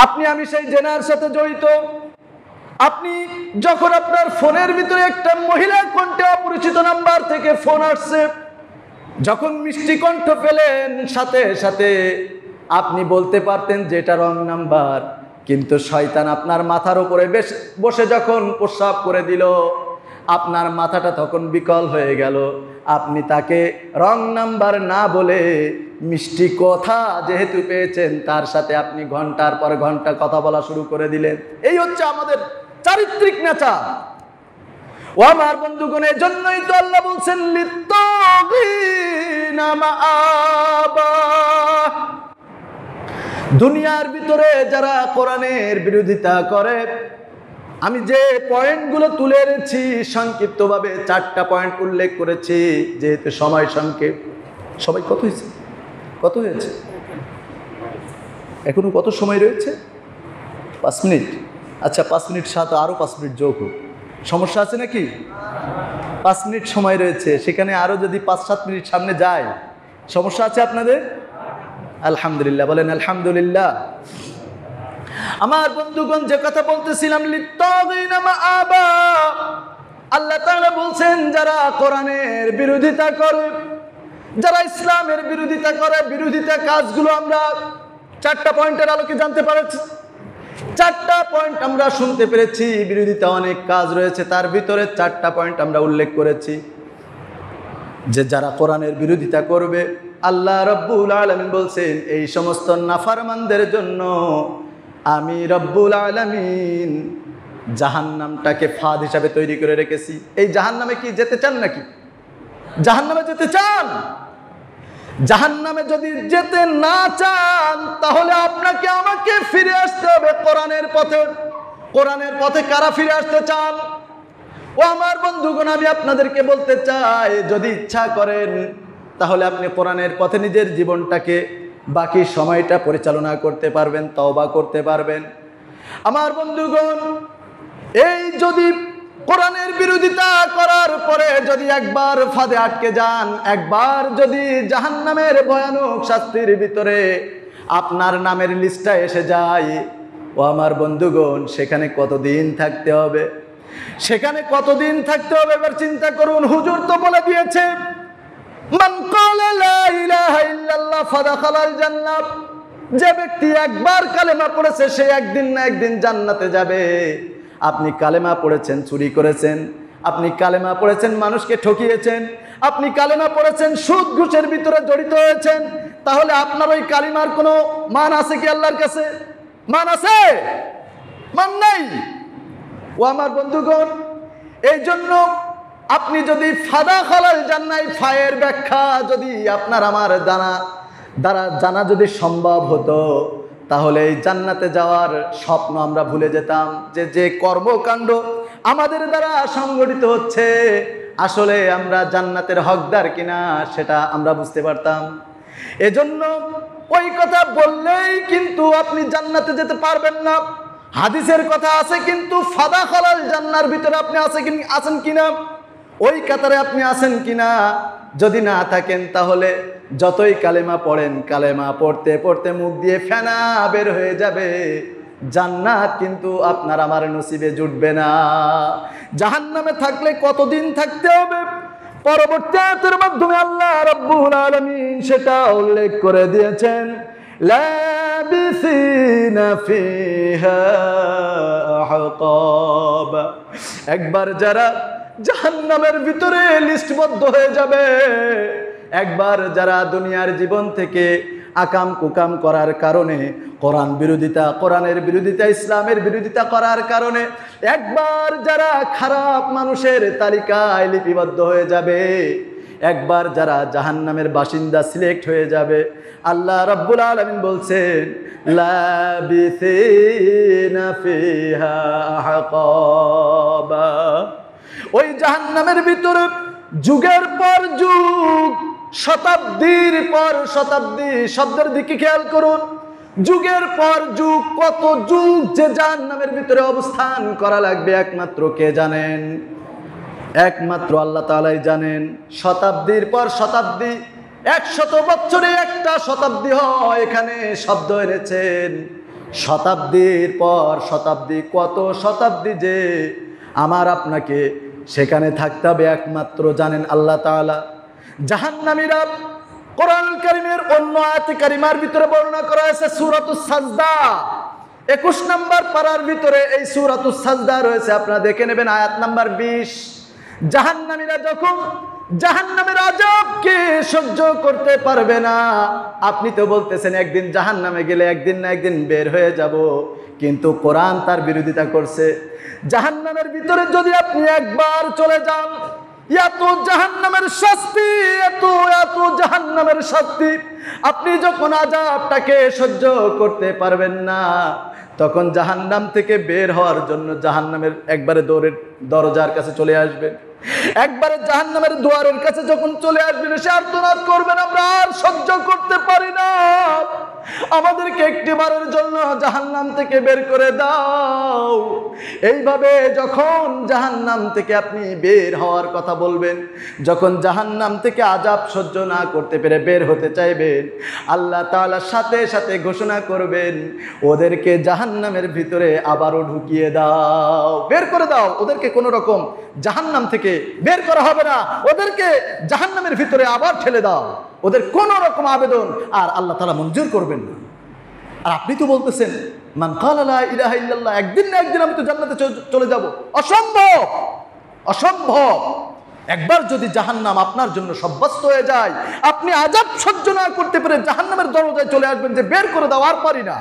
আপনি আমি সেই জেনার সাথে জড়িত। আপনি যখন আপনার ফোনের ভিতরে একটা মহিলা কণ্ঠে অপরিচিত নাম্বার থেকে ফোন আসছে, যখন মিষ্টি কণ্ঠ পেলেন, সাথে সাথে আপনি বলতে পারতেন যে এটা রং নাম্বার, কিন্তু শয়তান আপনার মাথার উপরে বসে যখন প্রস্রাব করে দিল, আপনার মাথাটা তখন বিকল হয়ে গেল। আপনি তাকে রং নাম্বার না বলে মিষ্টি কথা যেহেতু পেয়েছেন, তার সাথে আপনি ঘন্টার পর ঘন্টা কথা বলা শুরু করে দিলেন। এই হচ্ছে আমাদের চারিত্রিক নেচার। ও আমার বন্ধুগণ, এর জন্যই তো আল্লাহ বলছেন লিত্তাগিনা মাআবা। দুনিয়ার ভিতরে যারা কোরআনের বিরোধিতা করে, আমি যে পয়েন্টগুলো তুলে এনেছি সংক্ষিপ্তভাবে 4টা পয়েন্ট উল্লেখ করেছি, যেহেতু সময় সংক্ষেপ। সবাই কত হয়েছে? এখনো কত সময় রয়েছে? 5 মিনিট। আচ্ছা, 5 মিনিট সাথে আরও 5 মিনিট যোগ হোক, সমস্যা আছে নাকি? 5 মিনিট সময় রয়েছে, সেখানে আরও যদি 5-7 মিনিট সামনে যায়, সমস্যা আছে আপনাদের? আলহামদুলিল্লাহ বলেন আলহামদুলিল্লাহ। আমার বন্ধুগণ, যে কথা বলতেছিলাম লিত্তাগিনা মাআবা, আল্লাহ তাআলা বলছেন যারা কোরআনের বিরোধিতা করে, যারা ইসলামের বিরোধিতা করে, বিরোধিতা কাজগুলো আমরা 4টা পয়েন্টের আলোকে জানতে পেরেছি। 4টা পয়েন্ট আমরা শুনতে পেরেছি। বিরোধিতা অনেক কাজ রয়েছে, তার ভিতরে 4টা পয়েন্ট আমরা উল্লেখ করেছি যে যারা কোরআনের বিরোধিতা করবে, আল্লাহ রব্বুল আলামিন বলছেন এই সমস্ত নাফরমানদের জন্য আমি রব্বুল আলামিন জাহান্নামটাকে ফাঁদ হিসাবে তৈরি করে রেখেছি। এই জাহান্নামে কি যেতে চান নাকি? জাহান্নামে যেতে চান? জাহান্নামে যদি যেতে না চান, তাহলে আপনাকে আমাকে ফিরে আসতে হবে কোরআনের পথে। কোরআনের পথে কারা ফিরে আসতে চান? ও আমার বন্ধুগণ, আমি আপনাদেরকে বলতে চাই, যদি ইচ্ছা করেন তাহলে আপনি কোরআনের পথে নিজের জীবনটাকে বাকি সময়টা পরিচালনা করতে পারবেন, তওবা করতে পারবেন। আমার বন্ধুগণ, এই যদি কোরআনের বিরোধিতা করার পরে যদি একবার ফাঁদে আটকে যান, একবার যদি জাহান্নামের ভয়ানক শাস্তির ভিতরে আপনার নামের লিস্টটা এসে যায়, ও আমার বন্ধুগণ সেখানে কতদিন থাকতে হবে, সেখানে কতদিন থাকতে হবে এবার চিন্তা করুন। হুজুর তো বলে দিয়েছে, মান ক্বালা লা ইলাহা ইল্লাল্লাহ ফাদাখালাল জান্নাহ, যে ব্যক্তি একবার কালেমা পড়েছে সে একদিন না একদিন জান্নাতে যাবে। আপনি কালেমা পড়েছেন, চুরি করেছেন, আপনি কালেমা পড়েছেন, মানুষকে ঠকিয়েছেন, আপনি কালেমা পড়েছেন, সুদ ঘুষের ভিতরে জড়িত হয়েছেন, তাহলে আপনার ওই কালিমার কোনো মান আছে কি আল্লাহর কাছে? মান আছে? মান নাই। ও আমার বন্ধুগণ, এই জন্য আপনি যদি ফাদাখালাল জান্নাহ, ফায়ের ব্যাখ্যা যদি আপনার আমার দ্বারা জানা যদি সম্ভব হতো, তাহলে এই জান্নাতে যাওয়ার স্বপ্ন আমরা ভুলে যেতাম। যে কর্মকাণ্ড আমাদের দ্বারা সংগঠিত হচ্ছে আসলে আমরা জান্নাতের হকদার কিনা সেটা আমরা বুঝতে পারতাম। এজন্য ওই কথা বললেই কিন্তু আপনি জান্নাতে যেতে পারবেন না। হাদিসের কথা আছে কিন্তু ফাদাখালাল জান্নাহর ভিতরে আপনি আছেন কিনা, ওই কাতারে আপনি আছেন কিনা? যদি না থাকেন তাহলে যতই কালেমা পড়েন, কালেমা পড়তে পড়তে মুখ দিয়ে ফেনা বের হয়ে যাবে, জান্নাত কিন্তু আপনার আমার নসিবে জুটবে না। জাহান্নামে থাকলে কতদিন থাকতে হবে পরবর্তী আয়াতের মাধ্যমে আল্লাহ রাব্বুল আলামিন সেটা উল্লেখ করে দিয়েছেন। লাবিসিনা ফিহা আহকাবা, একবার যারা জাহান্নামের ভিতরে লিস্টবদ্ধ হয়ে যাবে, একবার যারা দুনিয়ার জীবন থেকে আকাম কুকাম করার কারণে, কোরআনের বিরোধিতা, ইসলামের বিরোধিতা করার কারণে একবার যারা খারাপ মানুষের তালিকায় লিপিবদ্ধ হয়ে যাবে, একবার যারা জাহান্নামের বাসিন্দা সিলেক্ট হয়ে যাবে, আল্লাহ রাব্বুল আলামিন বলছেন লাবিসিনা ফিহা আহকাবা, ওই জাহান্নামের ভিতরে যুগের পর যুগ, শতাব্দীর পর শতাব্দী, শব্দের দিকে খেয়াল করুন, যুগের পর যুগ, কত যুগ যে জাহান্নামের ভিতরে অবস্থান করা লাগবে একমাত্র কে জানেন? একমাত্র আল্লাহ তাআলাই জানেন। শতাব্দীর পর শতাব্দী, 100 বছরে একটা শতাব্দী হয়, এখানে শব্দ এনেছেন শতাব্দীর পর শতাব্দী, কত শতাব্দী যে আমার আপনাকে সেখানে থাকতে হবে একমাত্র জানেন আল্লাহ তাআলা। জাহান্নামীরা কোরআন কারীমের অন্য আয়াতে কারিমার ভিতরে বর্ণনা করা হয়েছে সূরাতুস সাজদা, 21 নম্বর পারার ভিতরে এই সূরাতুস সাজদা রয়েছে, আপনারা দেখে নেবেন আয়াত নাম্বার 20। জাহান্নামীরা যখন জাহান্নামের আযাবকে সহ্য করতে পারবে না, আপনি তো বলতেছেন একদিন জাহান্নামে গেলে একদিন না একদিন বের হয়ে যাব, কিন্তু কোরআন তার বিরোধিতা করছে। জাহান্নামের ভিতরে যদি আপনি একবার চলে যান, এত জাহান্নামের শাস্তি, এত জাহান্নামের শাস্তি, আপনি যখন আযাবটাকে সহ্য করতে পারবেন না, তখন জাহান্নাম থেকে বের হওয়ার জন্য জাহান্নামের একবারে দরজার কাছে চলে আসবেন, একবারে জাহান্নামের দুয়ারের কাছে যখন চলে আসবেন, সে আর্তনাদ করবেন, আমরা আর সহ্য করতে পারি না, আমাদেরকে একটিবারের জন্য জাহান্নাম থেকে বের করে দাও। এইভাবে যখন জাহান্নাম থেকে আপনি বের হওয়ার কথা বলবেন, যখন জাহান্নাম থেকে আযাব সহ্য না করতে পেরে বের হতে চাইবেন, আল্লাহ তাআলা সাথে সাথে ঘোষণা করবেন ওদেরকে জাহান্নামের ভিতরে আবারও ঢুকিয়ে দাও, বের করে দাও, ওদেরকে কোনো রকম জাহান্নাম থেকে বের করা হবে না, ওদেরকে জাহান্নামের ভিতরে আবার ঠেলে দাও, ওদের কোনো রকম আবেদন আর আল্লাহ তাআলা মঞ্জুর করবেন না। আর আপনি তো বলতেছেন মান ক্বালা লা ইলাহা ইল্লাল্লাহ, একদিন না একদিন আমি তো জান্নাতে চলে যাব, অসম্ভব, অসম্ভব। একবার যদি জাহান্নাম আপনার জন্য সাব্যস্ত হয়ে যায়, আপনি আযাব সহ্য না করতে পেরে জাহান্নামের দরজায় চলে আসবেন যে বের করে দাও, আর পারি না,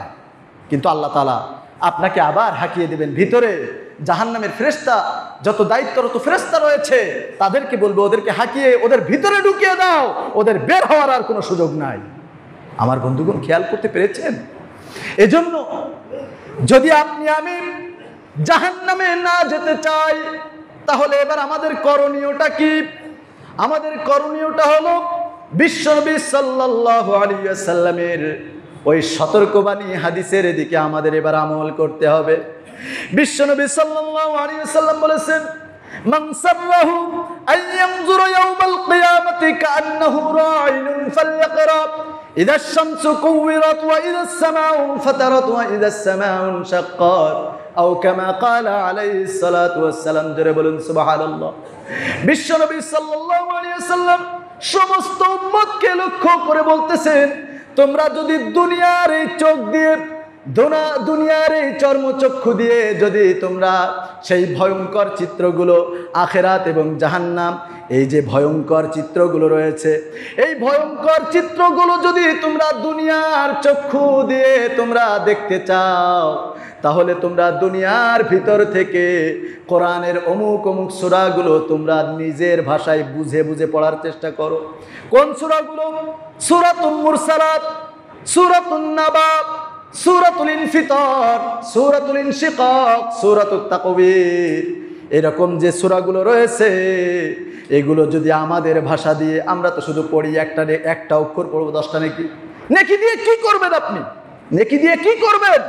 কিন্তু আল্লাহ তাআলা আপনাকে আবার হাঁকিয়ে দেবেন ভিতরে। জাহান্নামের ফেরেশতা, যত দায়িত্বরত ফেরেশতা রয়েছে, তাদেরকে বলবে ওদেরকে হাঁকিয়ে ওদের ভিতরে ঢুকিয়ে দাও, ওদের বের হওয়ার আর কোনো সুযোগ নাই। আমার বন্ধুগণ, খেয়াল করতে পেরেছেন? এজন্য যদি আপনি আমি জাহান্নামে না যেতে চাই, তাহলে এবার আমাদের করণীয়টা কি? আমাদের করণীয়টা হলো বিশ্বনবী সাল্লাল্লাহু আলাইহি ওয়াসাল্লামের ওই সতর্কবাণী হাদিসের দিকে আমাদের এবার আমল করতে হবে। বিশ্বনবী সাল্লাল্লাহু আলাইহি ওয়াসাল্লাম বলেছেন, মান সাররাহু আন ইয়ানজুরা ইয়াওমাল কিয়ামাতি কাআন্নাহু রাঈনুন ফালইকরা ইদাশ শামসু কুওয়িরাত ওয়া ইদাস সামাউ ফাতারাত ওয়া ইদাস সামাউ শাক্কাত আও কামা ক্বালা আলাইহিস সালাতু ওয়াস সালাম। জোরে বলুন সুবহানাল্লাহ। বিশ্বনবী সাল্লাল্লাহু আলাইহি ওয়াসাল্লাম সমস্ত উম্মতকে লক্ষ্য করে বলতেছেন, তোমরা যদি দুনিয়ার এই চোখ দিয়ে, দুনিয়ার এই চর্মচক্ষু দিয়ে যদি তোমরা সেই ভয়ঙ্কর চিত্রগুলো, আখেরাত এবং জাহান্নাম, এই যে ভয়ঙ্কর চিত্রগুলো রয়েছে, এই ভয়ঙ্কর চিত্রগুলো যদি তোমরা দুনিয়ার চক্ষু দিয়ে তোমরা দেখতে চাও, তাহলে তোমরা দুনিয়ার ভিতর থেকে কোরআনের অমুক অমুক সূরাগুলো তোমরা নিজের ভাষায় বুঝে বুঝে পড়ার চেষ্টা করো। কোন সূরাগুলো? সূরাতুল মুরসালাত, সূরাতুন নাবা, সূরাতুল ইনফিতার, সূরাতুল ইনশিকাক, সূরাতুত তাকবীর। এরকম যে সূরাগুলো রয়েছে, এগুলো যদি আমাদের ভাষা দিয়ে, আমরা তো শুধু পড়ি, একটা অক্ষর পড়বো 10টা নেকি। নেকি দিয়ে কি করবেন আপনি? নেকি দিয়ে কি করবেন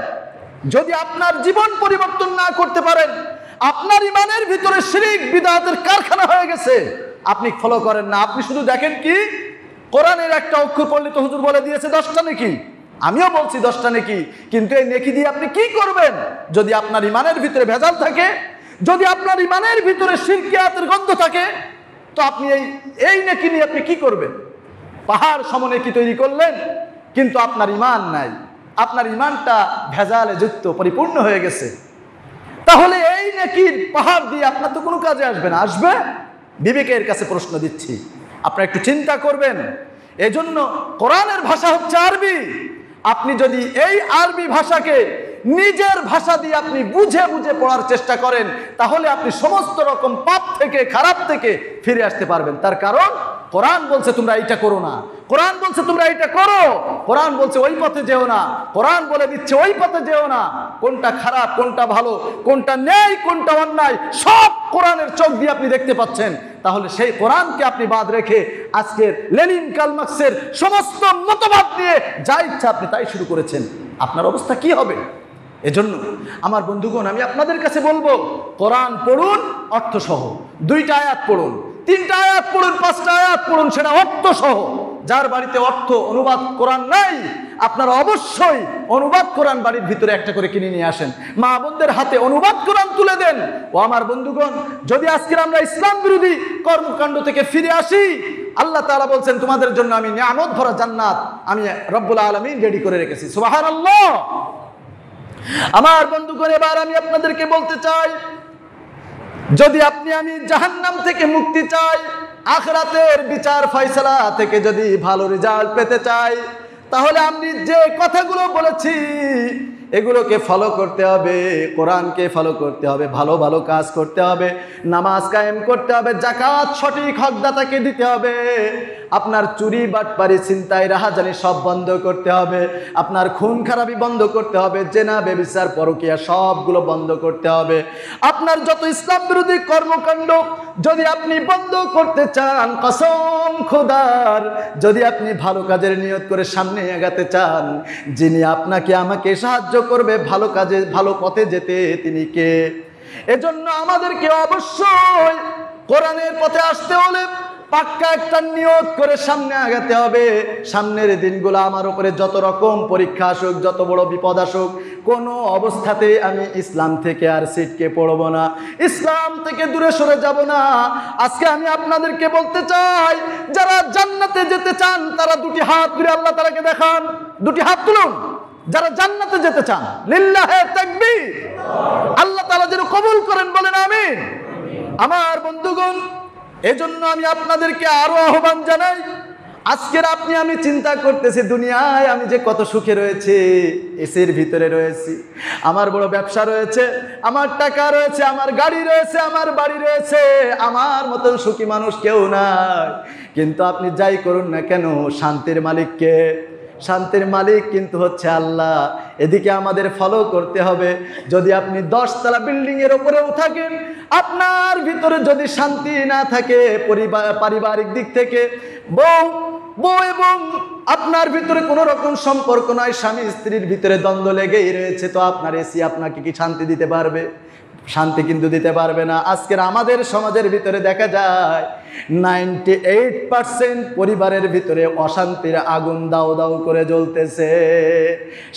যদি আপনার জীবন পরিবর্তন না করতে পারেন? আপনার ইমানের ভিতরে শিরক বিদআতের কারখানা হয়ে গেছে, আপনি ফলো করেন না। আপনি শুধু দেখেন কি, কোরআনের একটা অক্ষর পড়লে তো হুজুর বলে দিয়েছে 10টা নেকি, আমিও বলছি 10টা নেকি, কিন্তু এই নেকি দিয়ে আপনি কি করবেন যদি আপনার ইমানের ভিতরে ভেজাল থাকে, যদি আপনার ইমানের ভিতরে শিরকিয়াতের গন্ধ থাকে, তো আপনি এই নেকি নিয়ে আপনি কি করবেন? পাহাড় সম নেকি তৈরি করলেন, কিন্তু আপনার ইমান নাই, আপনার ইমানটা ভেজালে যুক্ত, পরিপূর্ণ হয়ে গেছে। তাহলে এই নেকির পাহাড় দিয়ে আপনার তো কোনো কাজে আসবে না। আসবে? বিবেকের কাছে প্রশ্ন দিচ্ছি, আপনারা একটু চিন্তা করবেন। এজন্য কোরআনের ভাষা হচ্ছে আরবি। আপনি যদি এই আরবি ভাষাকে নিজের ভাষা দিয়ে আপনি বুঝে বুঝে পড়ার চেষ্টা করেন, তাহলে আপনি সমস্ত রকম পাপ থেকে, খারাপ থেকে ফিরে আসতে পারবেন। তার কারণ কোরআন বলছে তোমরা এইটা করো না, কোরআন বলছে তোমরা এইটা করো, কোরআন বলছে ওই পথে যেও না, কোরআন বলে দিচ্ছে ওই পথে যেও না। কোনটা খারাপ, কোনটা ভালো, কোনটা ন্যায়, কোনটা অন্যায়, সব কোরআনের চোখ দিয়ে আপনি দেখতে পাচ্ছেন। তাহলে সেই কোরআনকে আপনি বাদ রেখে আজকের লেনিন, কার্ল মার্কসের সমস্ত মতবাদ নিয়ে যা ইচ্ছা আপনি তাই শুরু করেছেন, আপনার অবস্থা কি হবে? এজন্য আমার বন্ধুগণ, আমি আপনাদের কাছে বলবো, কোরআন পড়ুন অর্থসহ। 2টা আয়াত পড়ুন, 3টা আয়াত পড়ুন, 5টা আয়াত পড়ুন, সেটা অর্থসহ। যার বাড়িতে অর্থ অনুবাদ কোরআন নাই, আপনারা অবশ্যই অনুবাদ কোরআন বাড়ির ভিতরে একটা করে কিনে নিয়ে আসেন, মা বোনদের হাতে অনুবাদ কোরআন তুলে দেন। ও আমার বন্ধুগণ, যদি আজকে আমরা ইসলাম বিরোধী কর্মকাণ্ড থেকে ফিরে আসি, আল্লাহ তাআলা বলছেন তোমাদের জন্য আমি নিয়ামত ভরা জান্নাত আমি রব্বুল আলামিন রেডি করে রেখেছি। সুবহানাল্লাহ। আমার বন্ধুগণ, এবার আমি আপনাদেরকে বলতে চাই, যদি আমি জাহান্নাম থেকে মুক্তি চাই, আখিরাতের বিচার ফয়সালা থেকে যদি ভালো রেজাল্ট পেতে চাই, তাহলে আমি যে কথাগুলো বলেছি এগুলোকে ফলো করতে হবে, কোরআনকে ফলো করতে হবে, ভালো ভালো কাজ করতে হবে, নামাজ কায়েম করতে হবে, যাকাত সঠিক হকদাতাকে দিতে হবে, আপনার চুরি বাটপারি ছিনতাই রাহাজানি সব বন্ধ করতে হবে, আপনার খুন খারাপি বন্ধ করতে হবে, জেনা ব্যভিচার পরকীয়া সবগুলো বন্ধ করতে হবে। আপনার যত ইসলাম বিরোধী কর্মকাণ্ড যদি আপনি বন্ধ করতে চান, কসম খোদার, যদি আপনি ভালো কাজের নিয়ত করে সামনে এগাতে চান, যিনি আপনাকে আমাকে সাহায্য করবে ভালো কাজে, ভালো পথে যেতে, তিনি কে? এজন্য আমাদেরকে অবশ্যই কোরআনের পথে আসতে হলে পাক্কা একটা নিয়ত করে সামনে আগাতে হবে। সামনের দিনগুলো আমার উপরে যত রকম পরীক্ষা আসুক, যত বড় বিপদ আসুক, কোনো অবস্থাতে আমি ইসলাম থেকে আর ছিটকে পড়ব না, ইসলাম থেকে দূরে সরে যাব না। আজকে আমি আপনাদেরকে বলতে চাই, যারা জান্নাতে যেতে চান তারা 2টি হাত তুলে আল্লাহ তাআলাকে দেখান, 2টি হাত তুলুন। যারা জান্নাতে যেতে চান, লিল্লাহে তাকবীর, আল্লাহ তাআলা যেন কবুল করেন, বলেন আমিন। আমার বন্ধুগণ, এজন্য আমি আপনাদেরকে আরো আহ্বান জানাই, আজকের আমি চিন্তা করতেছি, দুনিয়ায় আমি যে কত সুখে রয়েছি, এসির ভিতরে রয়েছি, আমার বড় ব্যবসা রয়েছে, আমার টাকা রয়েছে, আমার গাড়ি রয়েছে, আমার বাড়ি রয়েছে, আমার মতন সুখী মানুষ কেউ নাই। কিন্তু আপনি যাই করুন না কেন, শান্তির মালিককে, শান্তির মালিক কিন্তু হচ্ছে আল্লাহ। এদিকে আমাদের ফলো করতে হবে। যদি আপনি 10 তলা বিল্ডিং এর উপরেও থাকেন, আপনার ভিতরে যদি শান্তি না থাকে, পারিবারিক দিক থেকে বউ এবং আপনার ভিতরে কোনো রকম সম্পর্ক নয়, স্বামী স্ত্রীর ভিতরে দ্বন্দ্ব লেগেই রয়েছে, তো আপনার এসি আপনাকে কি শান্তি দিতে পারবে? শান্তি কিন্তু দিতে পারবে না। আজকের আমাদের সমাজের ভিতরে দেখা যায় 98% পরিবারের ভিতরে অশান্তির আগুন দাও দাও করে জ্বলতেছে।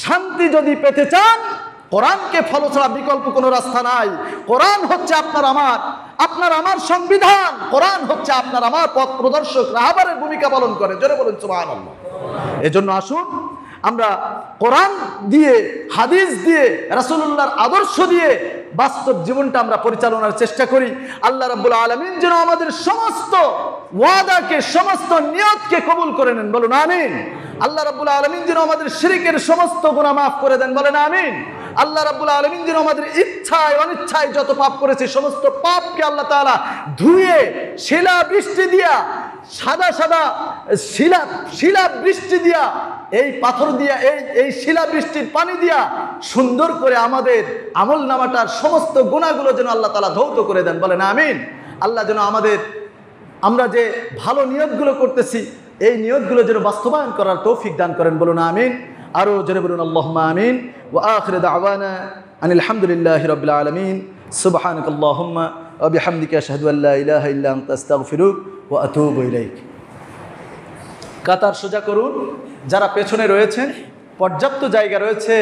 শান্তি যদি পেতে চান, কোরআনকে ফলো ছাড়া বিকল্প কোনো রাস্তা নাই। কোরআন হচ্ছে আপনার আমার সংবিধান। কোরআন হচ্ছে আপনার আমার পথ প্রদর্শক, রাহবারের ভূমিকা পালন করে। জোরে বলুন সুবহানাল্লাহ। এজন্য আসুন আমরা কোরআন দিয়ে, হাদিস দিয়ে, রাসূলুল্লাহর আদর্শ দিয়ে বাস্তব জীবনটা আমরা পরিচালনার চেষ্টা করি। আল্লাহ রাব্বুল আলামিন যেন আমাদের সমস্ত ওয়াদাকে, সমস্ত নিয়তকে কবুল করে নেন, বলুন আমিন। আল্লাহ রাব্বুল আলামিন যেন আমাদের শিরকের সমস্ত গুনাহ মাফ করে দেন, বলেন আমিন। আল্লাহ রাব্বুল আলামিন যেন আমাদের ইচ্ছায় অনিচ্ছায় যত পাপ করেছে সমস্ত পাপকে আল্লাহ তাআলা ধুয়ে শিলা বৃষ্টি দিয়া, সাদা সাদা শিলা বৃষ্টি দিয়া, এই পাথর দিয়া, এই শিলা বৃষ্টির পানি দিয়া সুন্দর করে আমাদের আমল নামাটার সমস্ত গুনাহগুলো যেন আল্লাহ তাআলা ধৌত করে দেন, বলেন আমিন। আল্লাহ যেন আমরা যে ভালো নিয়তগুলো করতেছি এই নিয়তগুলো যেন বাস্তবায়ন করার তৌফিক দান করেন, বলুন আমিন। আরো জোরে বলুন আল্লাহুম্মা আমিন। ওয়া আখিরু দাওয়ানা আনিল হামদুলিল্লাহি রাব্বিল আলামিন। সুবহানাকাল্লাহুম্মা ওয়া বিহামদিকা আশহাদু আল্লা ইলাহা ইল্লা আনতা আস্তাগফিরুক ওয়া আতুবু ইলাইক। কাতার সোজা করুন। যারা পেছনে রয়েছেন, পর্যাপ্ত জায়গা রয়েছে।